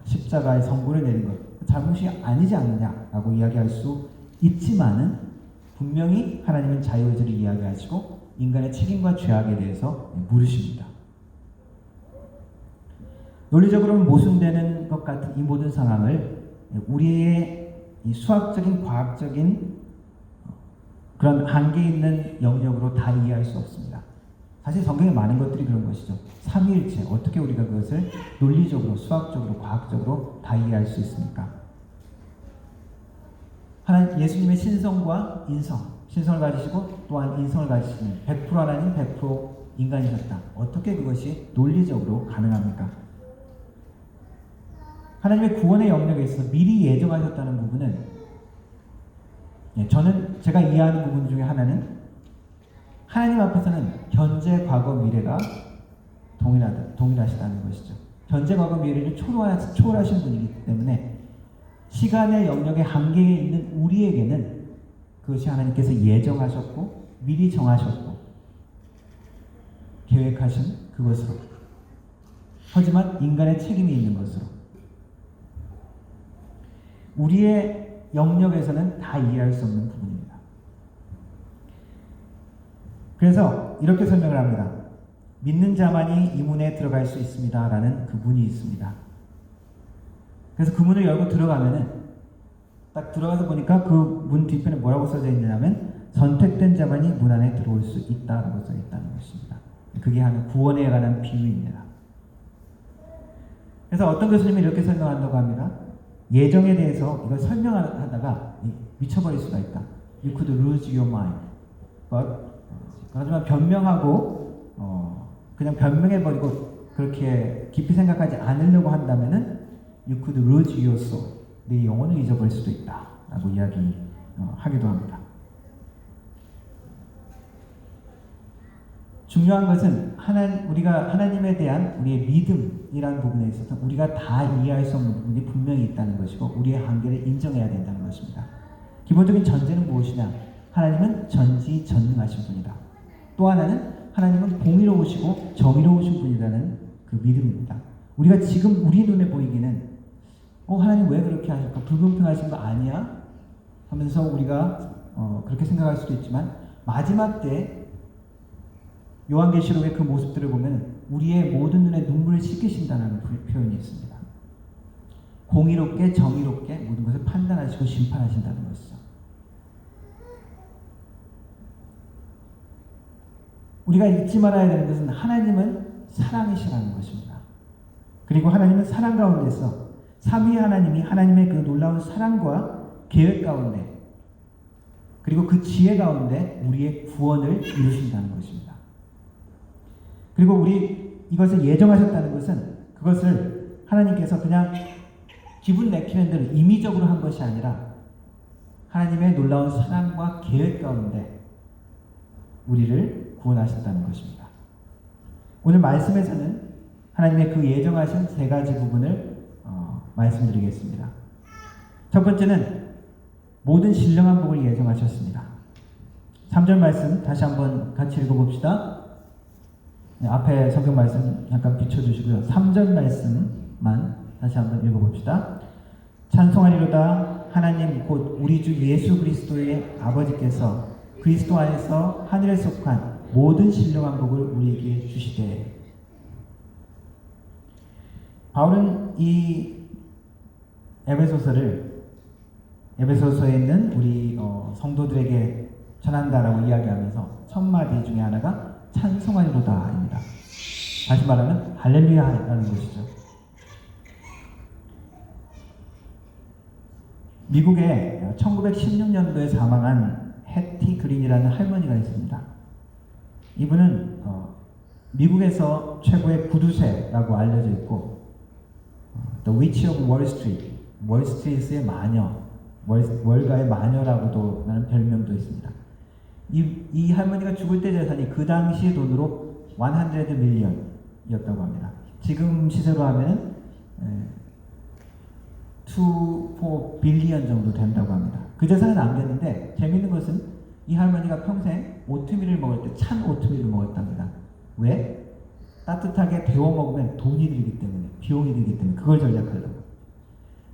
십자가의 선고를 내린 것, 잘못이 아니지 않느냐라고 이야기할 수 있지만은 분명히 하나님은 자유의지를 이야기하시고 인간의 책임과 죄악에 대해서 물으십니다. 논리적으로는 모순되는 것 같은 이 모든 상황을 우리의 이 수학적인 과학적인 그런 한계 있는 영역으로 다 이해할 수 없습니다. 사실 성경에 많은 것들이 그런 것이죠. 삼위일체, 어떻게 우리가 그것을 논리적으로, 수학적으로, 과학적으로 다 이해할 수 있습니까? 하나님, 예수님의 신성과 인성, 신성을 가지시고 또한 인성을 가지시는 100% 하나님, 100% 인간이셨다. 어떻게 그것이 논리적으로 가능합니까? 하나님의 구원의 영역에 있어서 미리 예정하셨다는 부분은 저는 제가 이해하는 부분 중에 하나는 하나님 앞에서는 현재, 과거, 미래가 동일하시다는 것이죠. 현재, 과거, 미래를 초월하신 분이기 때문에 시간의 영역의 한계에 있는 우리에게는 그것이 하나님께서 예정하셨고 미리 정하셨고 계획하신 그것으로, 하지만 인간의 책임이 있는 것으로 우리의 영역에서는 다 이해할 수 없는 부분입니다. 그래서 이렇게 설명을 합니다. 믿는 자만이 이 문에 들어갈 수 있습니다 라는 그 문이 있습니다. 그래서 그 문을 열고 들어가면은 딱 들어가서 보니까 그 문 뒤편에 뭐라고 써져 있냐면 선택된 자만이 문 안에 들어올 수 있다라고 써 있다는 것입니다. 그게 하는 구원에 관한 비유입니다. 그래서 어떤 교수님이 이렇게 설명한다고 합니다. 예정에 대해서 이걸 설명하다가 미쳐버릴 수가 있다. You could lose your mind. 하지만 변명하고 그냥 변명해버리고 그렇게 깊이 생각하지 않으려고 한다면은 You could lose your soul. 네 영혼을 잊어버릴 수도 있다. 라고 이야기하기도 합니다. 중요한 것은 우리가 하나님에 대한 우리의 믿음이라는 부분에 있어서 우리가 다 이해할 수 없는 부분이 분명히 있다는 것이고 우리의 한계를 인정해야 된다는 것입니다. 기본적인 전제는 무엇이냐? 하나님은 전지전능하신 분이다. 또 하나는 하나님은 공의로우시고 정의로우신 분이라는 그 믿음입니다. 우리가 지금 우리 눈에 보이기는 하나님 왜 그렇게 하실까? 불공평하신 거 아니야? 하면서 우리가 그렇게 생각할 수도 있지만 마지막 때 요한계시록의 그 모습들을 보면 우리의 모든 눈에 눈물을 씻기신다는 표현이 있습니다. 공의롭게 정의롭게 모든 것을 판단하시고 심판하신다는 것이죠. 우리가 잊지 말아야 되는 것은 하나님은 사랑이시라는 것입니다. 그리고 하나님은 사랑 가운데서 삼위 하나님이 하나님의 그 놀라운 사랑과 계획 가운데 그리고 그 지혜 가운데 우리의 구원을 이루신다는 것입니다. 그리고 이것을 예정하셨다는 것은 그것을 하나님께서 그냥 기분 내키는 대로 임의적으로 한 것이 아니라 하나님의 놀라운 사랑과 계획 가운데 우리를 구원하셨다는 것입니다. 오늘 말씀에서는 하나님의 그 예정하신 세 가지 부분을 말씀드리겠습니다. 첫 번째는 모든 신령한 복을 예정하셨습니다. 3절 말씀 다시 한번 같이 읽어봅시다. 네, 앞에 성경 말씀 잠깐 비춰주시고요. 3절 말씀만 다시 한번 읽어봅시다. 찬송하리로다 하나님 곧 우리 주 예수 그리스도의 아버지께서 그리스도 안에서 하늘에 속한 모든 신령한 복을 우리에게 주시되. 바울은 이 에베소서에 있는 우리 성도들에게 전한다라고 이야기하면서 첫 마디 중에 하나가 찬송하리로다입니다. 다시 말하면 할렐루야라는 것이죠. 미국에 1916년도에 사망한 해티 그린이라는 할머니가 있습니다. 이분은 미국에서 최고의 구두쇠라고 알려져 있고 The Witch of Wall Street, 월스트리트의 마녀, 월가의 마녀라고도 하는 별명도 있습니다. 이 할머니가 죽을 때 재산이 그 당시 돈으로 100 밀리언이었다고 합니다. 지금 시세로 하면 2-4 빌리언 정도 된다고 합니다. 그 재산은 안 됐는데 재밌는 것은 이 할머니가 평생 오트밀을 먹을 때 찬 오트밀을 먹었답니다. 왜? 따뜻하게 데워 먹으면 돈이 들기 때문에, 비용이 들기 때문에 그걸 절약하려고.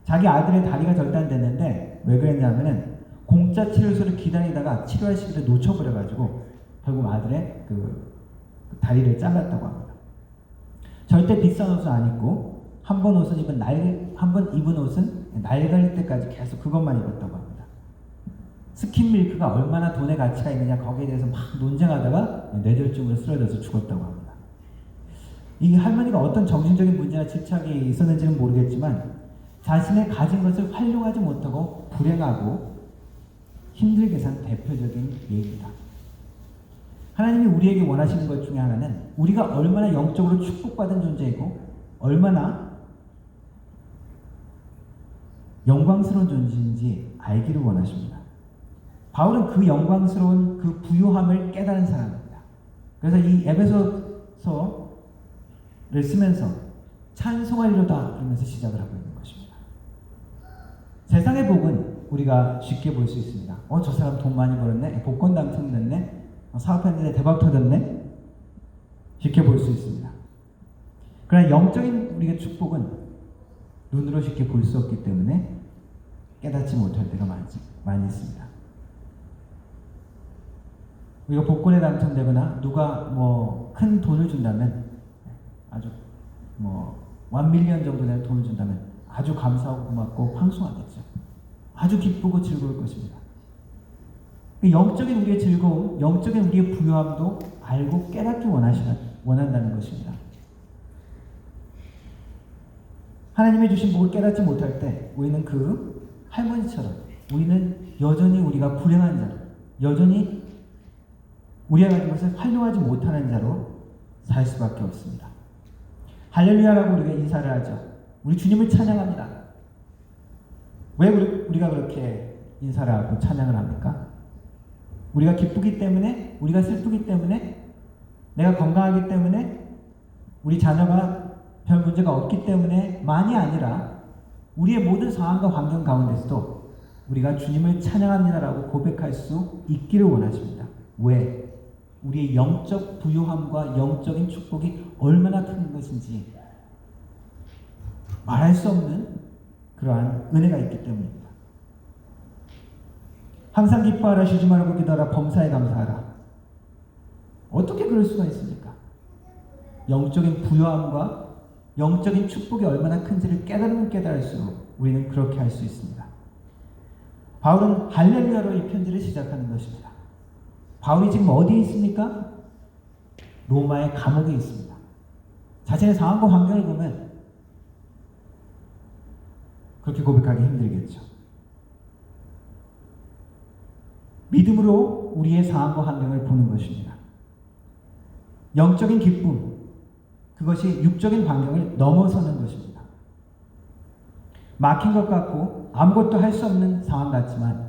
자기 아들의 다리가 절단됐는데 왜 그랬냐면은 공짜 치료소를 기다리다가 치료할 시기를 놓쳐버려가지고 결국 아들의 그 다리를 잘랐다고 합니다. 절대 비싼 옷은 안 입고 한 번 입은 옷은 낡을 때까지 계속 그것만 입었다고 합니다. 스킨밀크가 얼마나 돈의 가치가 있느냐 거기에 대해서 막 논쟁하다가 뇌졸중으로 쓰러져서 죽었다고 합니다. 이 할머니가 어떤 정신적인 문제나 집착이 있었는지는 모르겠지만 자신의 가진 것을 활용하지 못하고 불행하고 힘들게 산 대표적인 예입니다. 하나님이 우리에게 원하시는 것 중에 하나는 우리가 얼마나 영적으로 축복받은 존재이고 얼마나 영광스러운 존재인지 알기를 원하십니다. 바울은 그 영광스러운 그 부요함을 깨달은 사람입니다. 그래서 이 에베소서를 쓰면서 찬송하리로다 그러면서 시작을 하고 있는 것입니다. 세상의 복은 우리가 쉽게 볼 수 있습니다. 저 사람 돈 많이 벌었네, 복권 당첨됐네, 사업했는데 대박 터졌네, 쉽게 볼 수 있습니다. 그러나 영적인 우리의 축복은 눈으로 쉽게 볼 수 없기 때문에 깨닫지 못할 때가 많이 있습니다. 우리가 복권에 당첨되거나 누가 큰 돈을 준다면 아주 1 밀리언 정도 되는 돈을 준다면 아주 감사하고 고맙고 황송하겠죠. 아주 기쁘고 즐거울 것입니다. 영적인 우리의 즐거움, 영적인 우리의 부요함도 알고 깨닫기 원한다는 것입니다. 하나님이 주신 복을 깨닫지 못할 때 우리는 그 할머니처럼 우리는 여전히 우리가 불행한 자로, 여전히 우리가 가진 것을 활용하지 못하는 자로 살 수밖에 없습니다. 할렐루야라고 우리가 인사를 하죠. 우리 주님을 찬양합니다. 왜 우리가 그렇게 인사를 하고 찬양을 합니까? 우리가 기쁘기 때문에, 우리가 슬프기 때문에, 내가 건강하기 때문에, 우리 자녀가 별 문제가 없기 때문에만이 아니라 우리의 모든 상황과 환경 가운데서도 우리가 주님을 찬양합니다라고 고백할 수 있기를 원하십니다. 왜? 우리의 영적 부요함과 영적인 축복이 얼마나 큰 것인지 말할 수 없는 그러한 은혜가 있기 때문입니다. 항상 기뻐하라, 쉬지 말고 기도하라, 범사에 감사하라. 어떻게 그럴 수가 있습니까? 영적인 부요함과 영적인 축복이 얼마나 큰지를 깨달으면 깨달을수록 우리는 그렇게 할 수 있습니다. 바울은 할렐루야로 이 편지를 시작하는 것입니다. 바울이 지금 어디에 있습니까? 로마의 감옥에 있습니다. 자신의 상황과 환경을 보면 그렇게 고백하기 힘들겠죠. 믿음으로 우리의 상황과 환경을 보는 것입니다. 영적인 기쁨, 그것이 육적인 환경을 넘어서는 것입니다. 막힌 것 같고 아무것도 할 수 없는 상황 같지만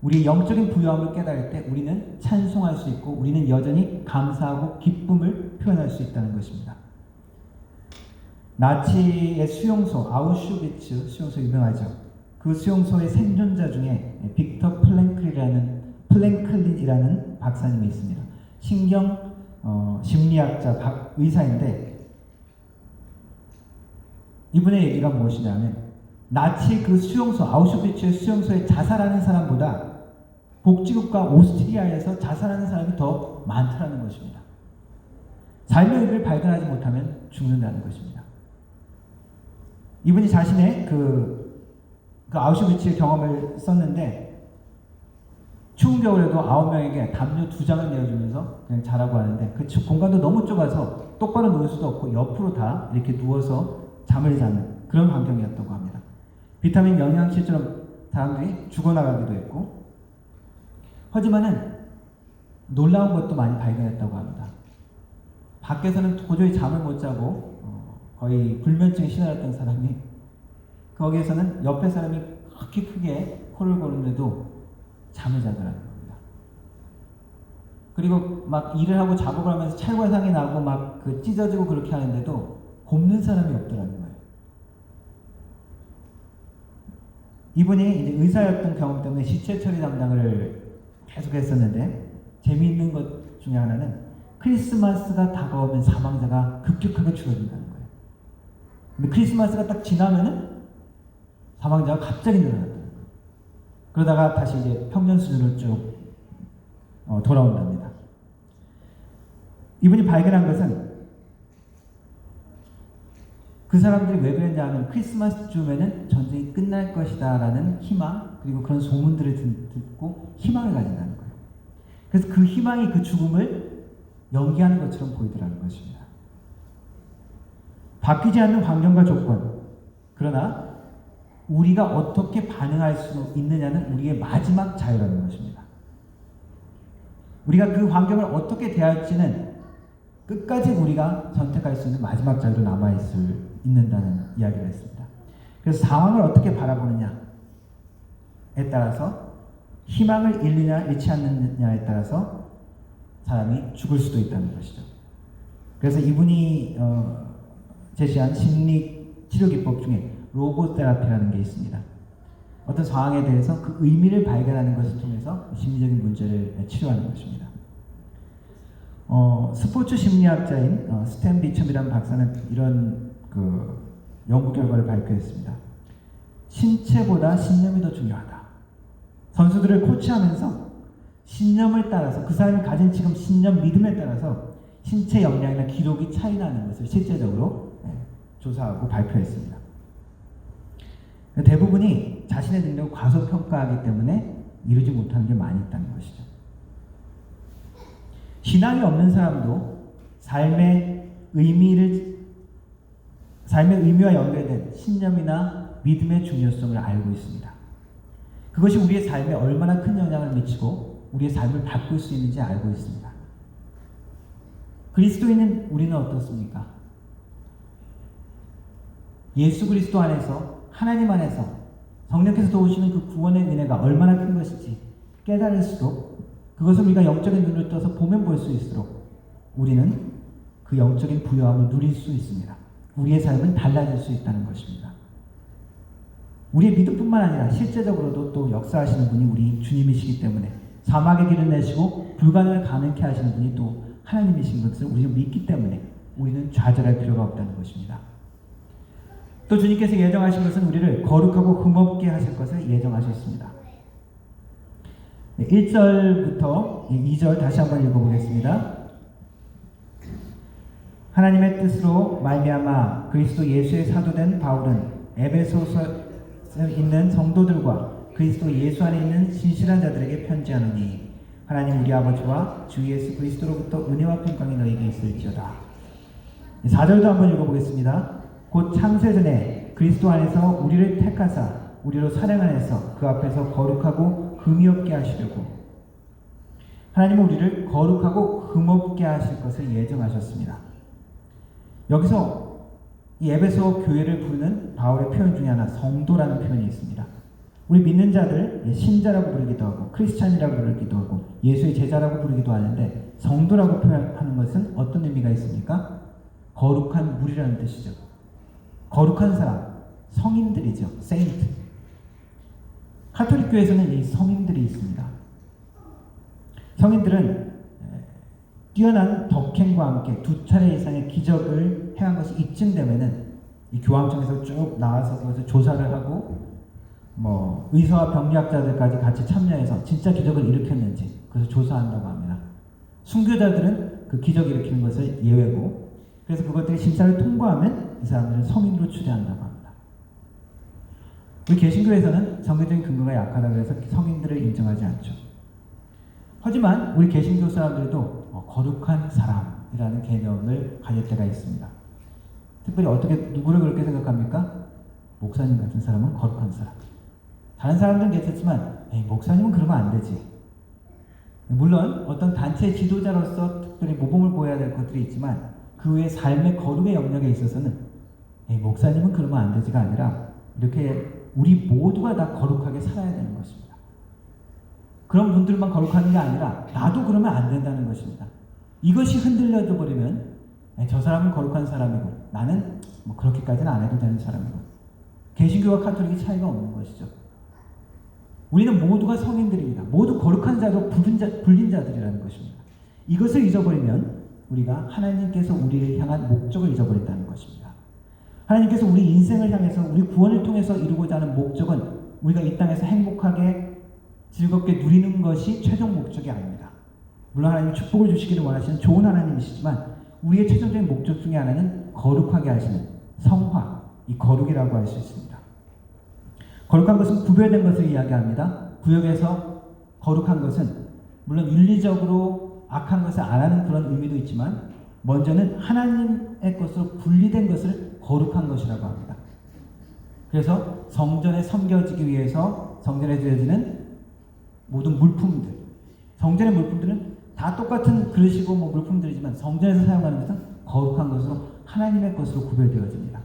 우리 영적인 부유함을 깨달을 때 우리는 찬송할 수 있고 우리는 여전히 감사하고 기쁨을 표현할 수 있다는 것입니다. 나치의 수용소 아우슈비츠 수용소 유명하죠. 그 수용소의 생존자 중에 빅터 플랭클린이라는 박사님이 있습니다. 심리학자 의사인데 이분의 얘기가 무엇이냐면 나치 그 수용소 아우슈비츠의 수용소에 자살하는 사람보다 복지국가 오스트리아에서 자살하는 사람이 더 많다는 것입니다. 삶의 의미를 발견하지 못하면 죽는다는 것입니다. 이분이 자신의 그 아우슈비츠의 경험을 썼는데 추운 겨울에도 9명에게 담요 2장을 내어주면서 그냥 자라고 하는데 그 공간도 너무 좁아서 똑바로 누울 수도 없고 옆으로 다 이렇게 누워서 잠을 자는 그런 환경이었다고 합니다. 비타민 영양실조로 사람들이 죽어나가기도 했고 하지만은 놀라운 것도 많이 발견했다고 합니다. 밖에서는 도저히 잠을 못 자고 거의 불면증에 시달렸던 사람이 거기에서는 옆에 사람이 그렇게 크게 코를 고는데도 잠을 자더라는 겁니다. 그리고 막 일을 하고 작업을 하면서 찰과상이 나고 막 그 찢어지고 그렇게 하는데도 곱는 사람이 없더라는 거예요. 이분이 이제 의사였던 경험 때문에 시체 처리 담당을 계속 했었는데 재미있는 것 중에 하나는 크리스마스가 다가오면 사망자가 급격하게 줄어든다는 거예요. 근데 크리스마스가 딱 지나면은 사망자가 갑자기 늘어났다는 거예요. 그러다가 다시 이제 평년 수준으로 쭉 돌아온답니다. 이분이 발견한 것은 그 사람들이 왜 그랬냐 하면 크리스마스쯤에는 전쟁이 끝날 것이다 라는 희망 그리고 그런 소문들을 듣고 희망을 가진다는 거예요. 그래서 그 희망이 그 죽음을 연기하는 것처럼 보이더라는 것입니다. 바뀌지 않는 환경과 조건 그러나 우리가 어떻게 반응할 수 있느냐는 우리의 마지막 자유라는 것입니다. 우리가 그 환경을 어떻게 대할지는 끝까지 우리가 선택할 수 있는 마지막 자유로 있는다는 이야기를 했습니다. 그래서 상황을 어떻게 바라보느냐에 따라서 희망을 잃느냐 잃지 않느냐에 따라서 사람이 죽을 수도 있다는 것이죠. 그래서 이분이 제시한 심리 치료 기법 중에 로고테라피라는 게 있습니다. 어떤 상황에 대해서 그 의미를 발견하는 것을 통해서 심리적인 문제를 치료하는 것입니다. 스포츠 심리학자인 스탠 비첨이라는 박사는 이런 그 연구 결과를 발표했습니다. 신체보다 신념이 더 중요하다. 선수들을 코치하면서 신념을 따라서 그 사람이 가진 지금 신념, 믿음에 따라서 신체 역량이나 기록이 차이 나는 것을 실제적으로 조사하고 발표했습니다. 대부분이 자신의 능력을 과소평가하기 때문에 이루지 못하는 게 많이 있다는 것이죠. 신앙이 없는 사람도 삶의 의미와 연결된 신념이나 믿음의 중요성을 알고 있습니다. 그것이 우리의 삶에 얼마나 큰 영향을 미치고 우리의 삶을 바꿀 수 있는지 알고 있습니다. 그리스도인은 우리는 어떻습니까? 예수 그리스도 안에서 하나님 안에서 성령께서 도우시는 그 구원의 은혜가 얼마나 큰 것인지 깨달을수록 그것을 우리가 영적인 눈을 떠서 보면 볼 수 있을수록 우리는 그 영적인 부요함을 누릴 수 있습니다. 우리의 삶은 달라질 수 있다는 것입니다. 우리의 믿음뿐만 아니라 실제적으로도 또 역사하시는 분이 우리 주님이시기 때문에 사막의 길을 내시고 불가능을 가능케 하시는 분이 또 하나님이신 것을 우리는 믿기 때문에 우리는 좌절할 필요가 없다는 것입니다. 또 주님께서 예정하신 것은 우리를 거룩하고 흠없게 하실 것을 예정하셨습니다. 1절부터 2절 다시 한번 읽어보겠습니다. 하나님의 뜻으로 말미암아 그리스도 예수의 사도된 바울은 에베소서에 있는 성도들과 그리스도 예수 안에 있는 신실한 자들에게 편지하노니 하나님 우리 아버지와 주 예수 그리스도로부터 은혜와 평강이 너에게 있을지어다. 4절도 한번 읽어보겠습니다. 곧 창세전에 그리스도 안에서 우리를 택하사 우리로 사랑 안에서 그 앞에서 거룩하고 흠이 없게 하시려고 하나님은 우리를 거룩하고 흠없게 하실 것을 예정하셨습니다. 여기서 이 에베소 교회를 부르는 바울의 표현 중에 하나, 성도라는 표현이 있습니다. 우리 믿는 자들 신자라고 부르기도 하고 크리스찬이라고 부르기도 하고 예수의 제자라고 부르기도 하는데, 성도라고 표현하는 것은 어떤 의미가 있습니까? 거룩한 무리라는 뜻이죠. 거룩한 사람, 성인들이죠. 세인트. 가톨릭 교회에서는 이 성인들이 있습니다. 성인들은 뛰어난 덕행과 함께 2차례 이상의 기적을 행한 것이 입증되면은 이 교황청에서 쭉 나와서 그것을 조사를 하고 의사와 병리학자들까지 같이 참여해서 진짜 기적을 일으켰는지 그것을 조사한다고 합니다. 순교자들은 그 기적을 일으키는 것을 예외고, 그래서 그것들이 심사를 통과하면 이 사람들은 성인으로 추대한다고 합니다. 우리 개신교에서는 성경적인 근거가 약하다고 해서 성인들을 인정하지 않죠. 하지만 우리 개신교 사람들도 거룩한 사람이라는 개념을 가질 때가 있습니다. 특별히 누구를 그렇게 생각합니까? 목사님 같은 사람은 거룩한 사람. 다른 사람들은 괜찮지만 목사님은 그러면 안 되지. 물론 어떤 단체의 지도자로서 특별히 모범을 보여야 될 것들이 있지만 그 외에 삶의 거룩의 영역에 있어서는 목사님은 그러면 안 되지가 아니라 이렇게 우리 모두가 다 거룩하게 살아야 되는 것입니다. 그런 분들만 거룩한 게 아니라 나도 그러면 안 된다는 것입니다. 이것이 흔들려져 버리면 저 사람은 거룩한 사람이고 나는 그렇게까지는 안 해도 되는 사람이고, 개신교와 카톨릭이 차이가 없는 것이죠. 우리는 모두가 성인들입니다. 모두 거룩한 자로 불린 자들이라는 것입니다. 이것을 잊어버리면 우리가 하나님께서 우리를 향한 목적을 잊어버린다는 것입니다. 하나님께서 우리 인생을 향해서 우리 구원을 통해서 이루고자 하는 목적은 우리가 이 땅에서 행복하게 즐겁게 누리는 것이 최종 목적이 아닙니다. 물론 하나님 축복을 주시기를 원하시는 좋은 하나님이시지만 우리의 최종적인 목적 중에 하나는 거룩하게 하시는 성화, 이 거룩이라고 할 수 있습니다. 거룩한 것은 구별된 것을 이야기합니다. 구역에서 거룩한 것은 물론 윤리적으로 악한 것을 안 하는 그런 의미도 있지만 먼저는 하나님의 것으로 분리된 것을 거룩한 것이라고 합니다. 그래서 성전에 섬겨지기 위해서 성전에 드려지는 모든 물품들, 성전의 물품들은 다 똑같은 그릇이고 물품들이지만 성전에서 사용하는 것은 거룩한 것으로 하나님의 것으로 구별되어집니다.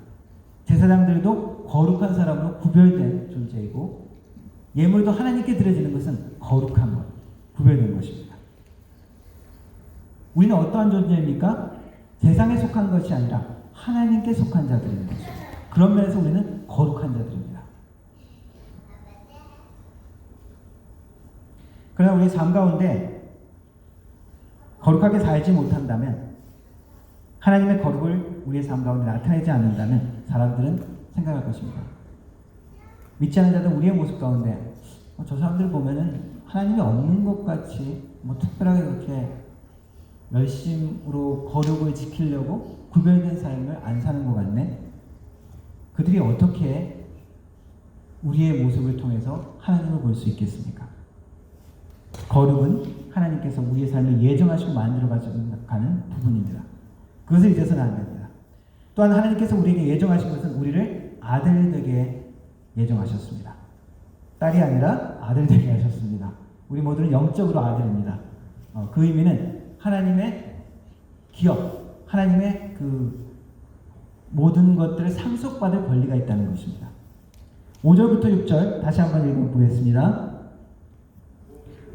제사장들도 거룩한 사람으로 구별된 존재이고 예물도 하나님께 드려지는 것은 거룩한 것, 구별된 것입니다. 우리는 어떠한 존재입니까? 세상에 속한 것이 아니라 하나님께 속한 자들인 것입니다. 그런 면에서 우리는 거룩한 자들입니다. 그러나 우리의 삶 가운데 거룩하게 살지 못한다면, 하나님의 거룩을 우리의 삶 가운데 나타내지 않는다면 사람들은 생각할 것입니다. 믿지 않는 자들 우리의 모습 가운데 저 사람들 보면은 하나님이 없는 것 같이 특별하게 그렇게 열심으로 거룩을 지키려고 구별된 삶을 안 사는 것 같네. 그들이 어떻게 우리의 모습을 통해서 하나님을 볼 수 있겠습니까? 거룩은 하나님께서 우리의 삶을 예정하시고 만들어가는 부분입니다. 그것을 잊어서는 안 됩니다. 또한 하나님께서 우리에게 예정하신 것은 우리를 아들 되게 예정하셨습니다. 딸이 아니라 아들 되게 하셨습니다. 우리 모두는 영적으로 아들입니다. 그 의미는 하나님의 기업, 하나님의 그 모든 것들을 상속받을 권리가 있다는 것입니다. 5절부터 6절 다시 한번 읽어보겠습니다.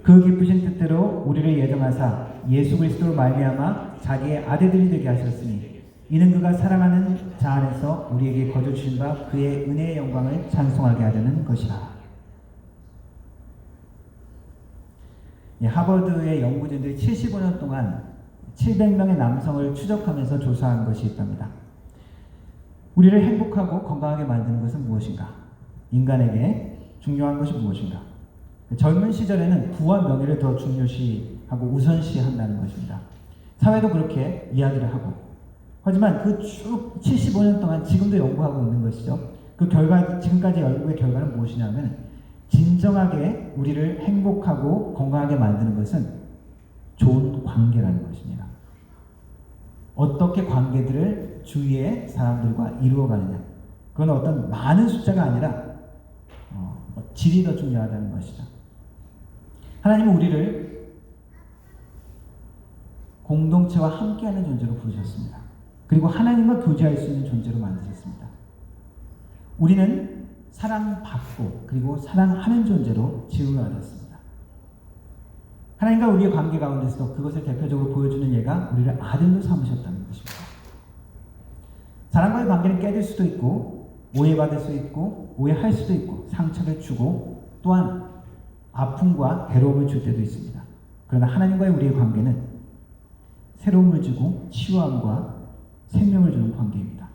그 기쁘신 뜻대로 우리를 예정하사 예수 그리스도로 말미암아 자기의 아들들이 되게 하셨으니 이는 그가 사랑하는 자 안에서 우리에게 거저 주신 바 그의 은혜의 영광을 찬송하게 하려는 것이라. 하버드의 연구진들이 75년 동안 700명의 남성을 추적하면서 조사한 것이 있답니다. 우리를 행복하고 건강하게 만드는 것은 무엇인가? 인간에게 중요한 것이 무엇인가? 젊은 시절에는 부와 명예를 더 중요시하고 우선시한다는 것입니다. 사회도 그렇게 이야기를 하고, 하지만 그 쭉 75년 동안 지금도 연구하고 있는 것이죠. 그 결과, 지금까지 연구의 결과는 무엇이냐면 진정하게 우리를 행복하고 건강하게 만드는 것은 좋은 관계라는 것입니다. 어떻게 관계들을 주위의 사람들과 이루어가느냐, 그건 어떤 많은 숫자가 아니라 질이 더 중요하다는 것이죠. 하나님은 우리를 공동체와 함께하는 존재로 부르셨습니다. 그리고 하나님과 교제할 수 있는 존재로 만드셨습니다. 우리는 사랑받고 그리고 사랑하는 존재로 지음을 받았습니다. 하나님과 우리의 관계 가운데서 그것을 대표적으로 보여주는 예가 우리를 아들로 삼으셨다는 것입니다. 사람과의 관계는 깨질 수도 있고 오해받을 수 있고 오해할 수도 있고 상처를 주고 또한 아픔과 괴로움을 줄 때도 있습니다. 그러나 하나님과의 우리의 관계는 새로움을 주고 치유함과 생명을 주는 관계입니다.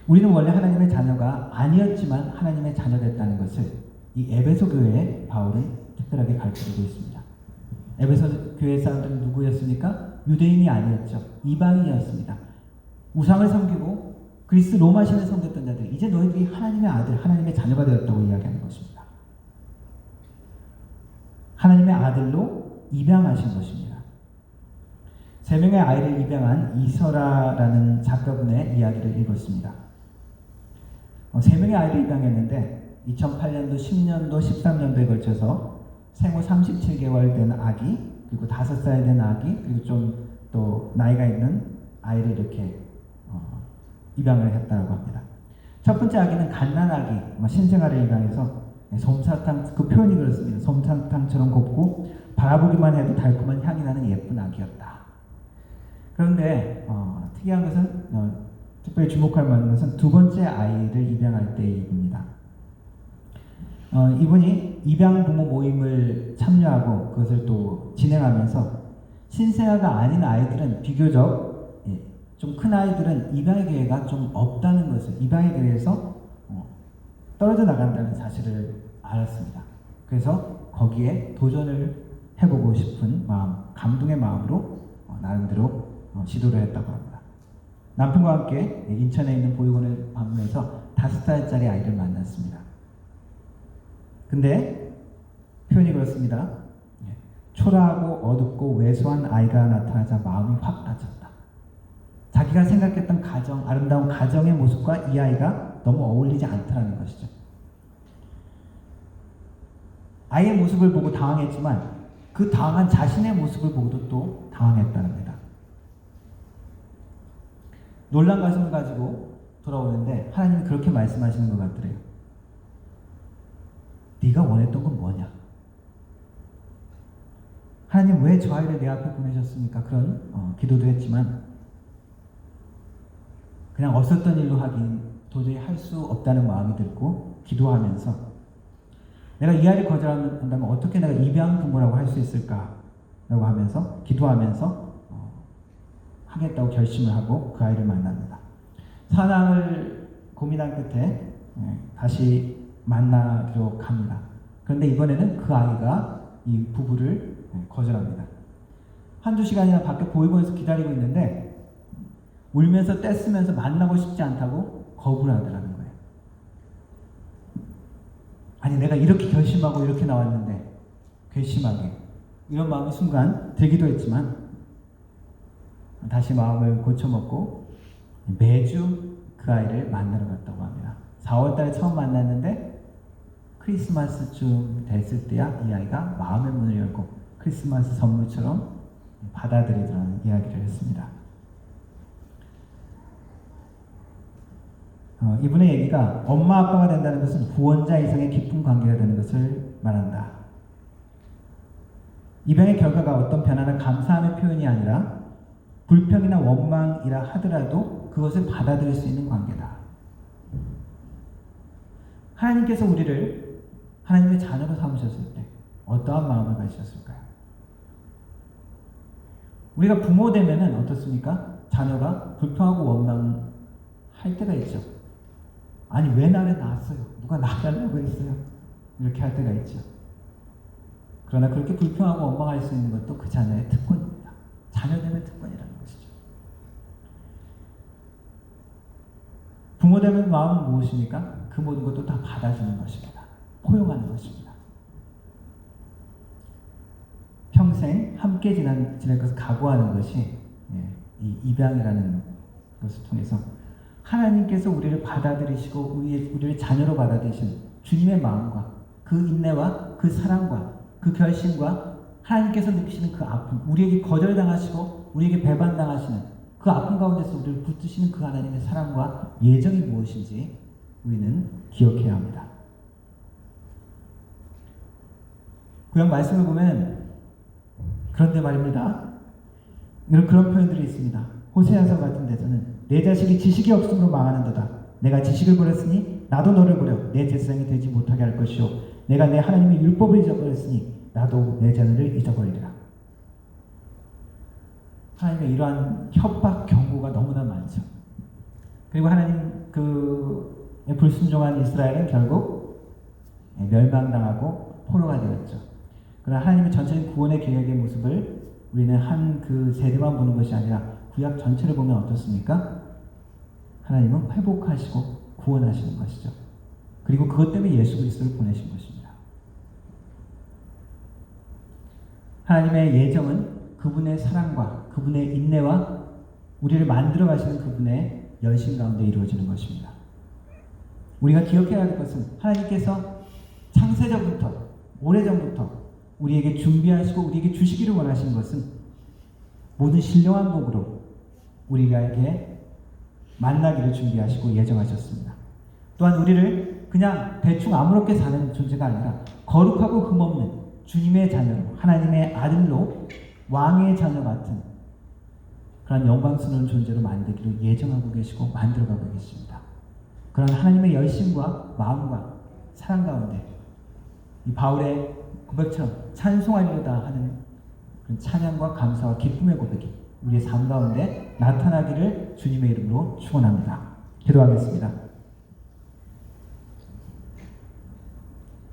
우리는 원래 하나님의 자녀가 아니었지만 하나님의 자녀됐다는 것을 이 에베소 교회에 바울은 특별하게 가르쳐주고 있습니다. 에베소 교회 사람들은 누구였습니까? 유대인이 아니었죠. 이방인이었습니다. 우상을 섬기고 그리스 로마 신을 섬겼던 자들, 이제 너희들이 하나님의 아들, 하나님의 자녀가 되었다고 이야기하는 것입니다. 하나님의 아들로 입양하신 것입니다. 3명의 아이를 입양한 이설아라는 작가분의 이야기를 읽었습니다. 3명의 아이를 입양했는데 2008년도, 10년도, 13년도에 걸쳐서 생후 37개월 된 아기, 그리고 5살 된 아기, 그리고 좀 또 나이가 있는 아이를 이렇게 입양을 했다고 합니다. 첫 번째 아기는 갓난아기, 신생아를 입양해서 솜사탕, 그 표현이 그렇습니다. 솜사탕처럼 곱고 바라보기만 해도 달콤한 향이 나는 예쁜 아기였다. 그런데 특이한 것은 특별히 주목할 만한 것은 두 번째 아이를 입양할 때의 일입니다. 이분이 입양 부모 모임을 참여하고 그것을 또 진행하면서 신생아가 아닌 아이들은 비교적 좀 큰 아이들은 입양의 기회가 좀 없다는 것을, 입양의 기회에서 떨어져 나간다는 사실을 알았습니다. 그래서 거기에 도전을 해보고 싶은 마음, 감동의 마음으로 나름대로 시도를 했다고 합니다. 남편과 함께 인천에 있는 보육원을 방문해서 5살짜리 아이를 만났습니다. 근데 표현이 그렇습니다. 초라하고 어둡고 왜소한 아이가 나타나자 마음이 확 다쳤다. 자기가 생각했던 가정, 아름다운 가정의 모습과 이 아이가 너무 어울리지 않다는 것이죠. 아이의 모습을 보고 당황했지만 그 당황한 자신의 모습을 보고도 또 당황했답니다. 놀란 가슴을 가지고 돌아오는데 하나님이 그렇게 말씀하시는 것 같더래요. 네가 원했던 건 뭐냐? 하나님 왜 저 아이를 내 앞에 보내셨습니까? 그런 기도도 했지만 그냥 없었던 일로 하긴 도저히 할 수 없다는 마음이 들고 기도하면서 내가 이 아이를 거절한다면 어떻게 내가 입양 부모라고 할 수 있을까? 라고 하면서 기도하면서 하겠다고 결심을 하고 그 아이를 만납니다. 사랑을 고민한 끝에 다시 만나기로 갑니다. 그런데 이번에는 그 아이가 이 부부를 거절합니다. 한두 시간이나 밖에 보육원에서 기다리고 있는데 울면서 떼쓰면서 만나고 싶지 않다고 거부를 하더라는 거예요. 아니 내가 이렇게 결심하고 이렇게 나왔는데 괘씸하게 이런 마음이 순간 들기도 했지만 다시 마음을 고쳐먹고 매주 그 아이를 만나러 갔다고 합니다. 4월달에 처음 만났는데 크리스마스쯤 됐을 때야 이 아이가 마음의 문을 열고 크리스마스 선물처럼 받아들이더라는 이야기를 했습니다. 이분의 얘기가 엄마 아빠가 된다는 것은 후원자 이상의 깊은 관계가 되는 것을 말한다. 입양의 결과가 어떤 변화나 감사함의 표현이 아니라 불평이나 원망이라 하더라도 그것을 받아들일 수 있는 관계다. 하나님께서 우리를 하나님의 자녀로 삼으셨을 때 어떠한 마음을 가지셨을까요? 우리가 부모 되면은 어떻습니까? 자녀가 불평하고 원망할 때가 있죠. 아니 왜 나를 낳았어요? 누가 낳으려고 했어요? 이렇게 할 때가 있죠. 그러나 그렇게 불평하고 원망할 수 있는 것도 그 자녀의 특권입니다. 자녀되면 특권이라는 것이죠. 부모 되면 마음은 무엇입니까? 그 모든 것도 다 받아주는 것입니다. 포용하는 것입니다. 평생 함께 지낼 것을 각오하는 것이 이 입양이라는 것을 통해서 하나님께서 우리를 받아들이시고 우리를 자녀로 받아들이신 주님의 마음과 그 인내와 그 사랑과 그 결심과 하나님께서 느끼시는 그 아픔, 우리에게 거절당하시고 우리에게 배반당하시는 그 아픔 가운데서 우리를 붙드시는 그 하나님의 사랑과 예정이 무엇인지 우리는 기억해야 합니다. 구약 말씀을 보면 그런데 말입니다. 그런 표현들이 있습니다. 호세아서 같은 데서는 내 자식이 지식이 없음으로 망하는도다. 내가 지식을 버렸으니 나도 너를 버려 내 제사장이 되지 못하게 할 것이요 내가 내 하나님의 율법을 잊어버렸으니 나도 내 자녀를 잊어버리리라. 하나님의 이러한 협박 경고가 너무나 많죠. 그리고 하나님 불순종한 이스라엘은 결국 멸망당하고 포로가 되었죠. 그러나 하나님의 전체적인 구원의 계획의 모습을 우리는 한 그 세대만 보는 것이 아니라 구약 전체를 보면 어떻습니까? 하나님은 회복하시고 구원하시는 것이죠. 그리고 그것 때문에 예수 그리스도를 보내신 것입니다. 하나님의 예정은 그분의 사랑과 그분의 인내와 우리를 만들어 가시는 그분의 열심 가운데 이루어지는 것입니다. 우리가 기억해야 할 것은 하나님께서 창세전부터 오래전부터 우리에게 준비하시고 우리에게 주시기를 원하시는 것은 모든 신령한 복으로 우리에게 만나기를 준비하시고 예정하셨습니다. 또한 우리를 그냥 대충 아무렇게 사는 존재가 아니라 거룩하고 흠없는 주님의 자녀로 하나님의 아들로 왕의 자녀 같은 그런 영광스러운 존재로 만들기를 예정하고 계시고 만들어가고 계십니다. 그런 하나님의 열심과 마음과 사랑 가운데 이 바울의 고백처럼 찬송하리로다 하는 그런 찬양과 감사와 기쁨의 고백이 우리의 삶 가운데 나타나기를 주님의 이름으로 축원합니다. 기도하겠습니다.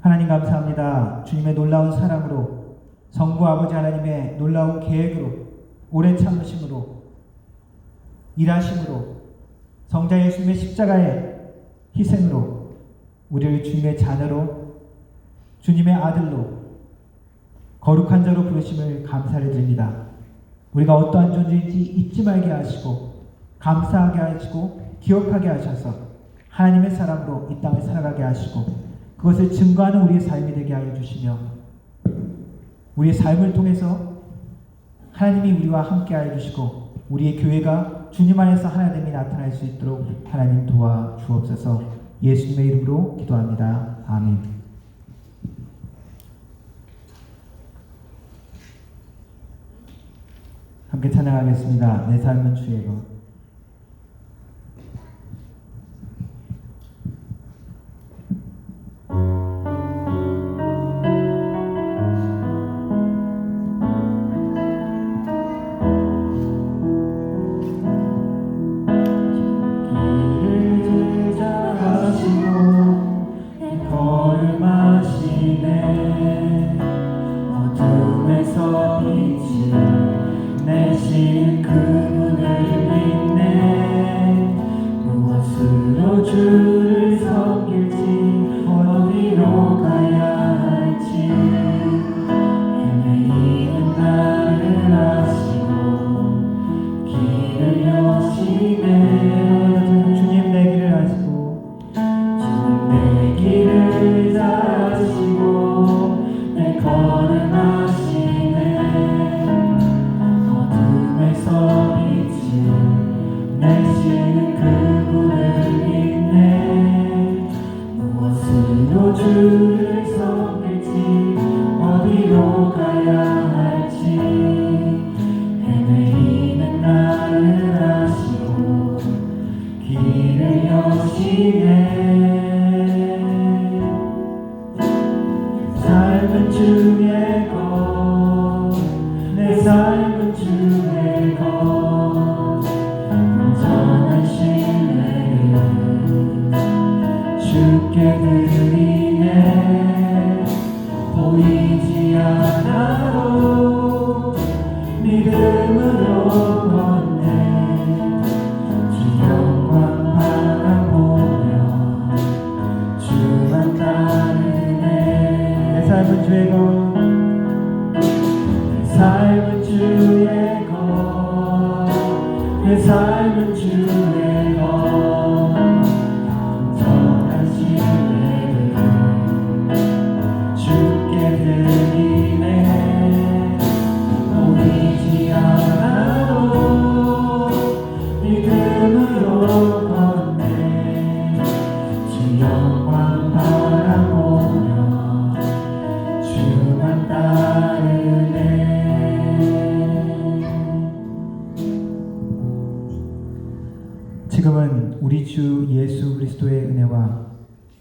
하나님 감사합니다. 주님의 놀라운 사랑으로 성부 아버지 하나님의 놀라운 계획으로 오랜 참으심으로 일하심으로 성자 예수님의 십자가의 희생으로 우리를 주님의 자녀로 주님의 아들로 거룩한 자로 부르심을 감사를 드립니다. 우리가 어떠한 존재인지 잊지 말게 하시고 감사하게 하시고 기억하게 하셔서 하나님의 사랑으로 이 땅을 살아가게 하시고 그것을 증거하는 우리의 삶이 되게 하여 주시며 우리의 삶을 통해서 하나님이 우리와 함께 하여 주시고 우리의 교회가 주님 안에서 하나됨이 나타날 수 있도록 하나님 도와 주옵소서. 예수님의 이름으로 기도합니다. 아멘. 함께 찬양하겠습니다. 내 삶은 주의 것. 지금은 우리 주 예수 그리스도의 은혜와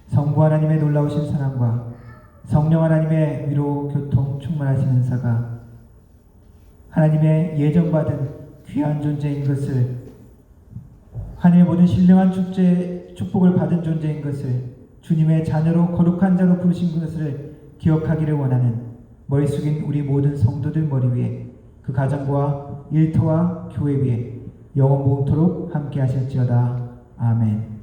성부 하나님의 놀라우신 사랑과 성령 하나님의 위로 교통 충만하신 은사가 하나님의 예정받은 귀한 존재인 것을, 하나님의 모든 신령한 축복을 받은 존재인 것을, 주님의 자녀로 거룩한 자로 부르신 것을 기억하기를 원하는 머리 숙인 우리 모든 성도들 머리 위에, 그 가정과 일터와 교회 위에 영원토록 함께 하실지어다. 아멘.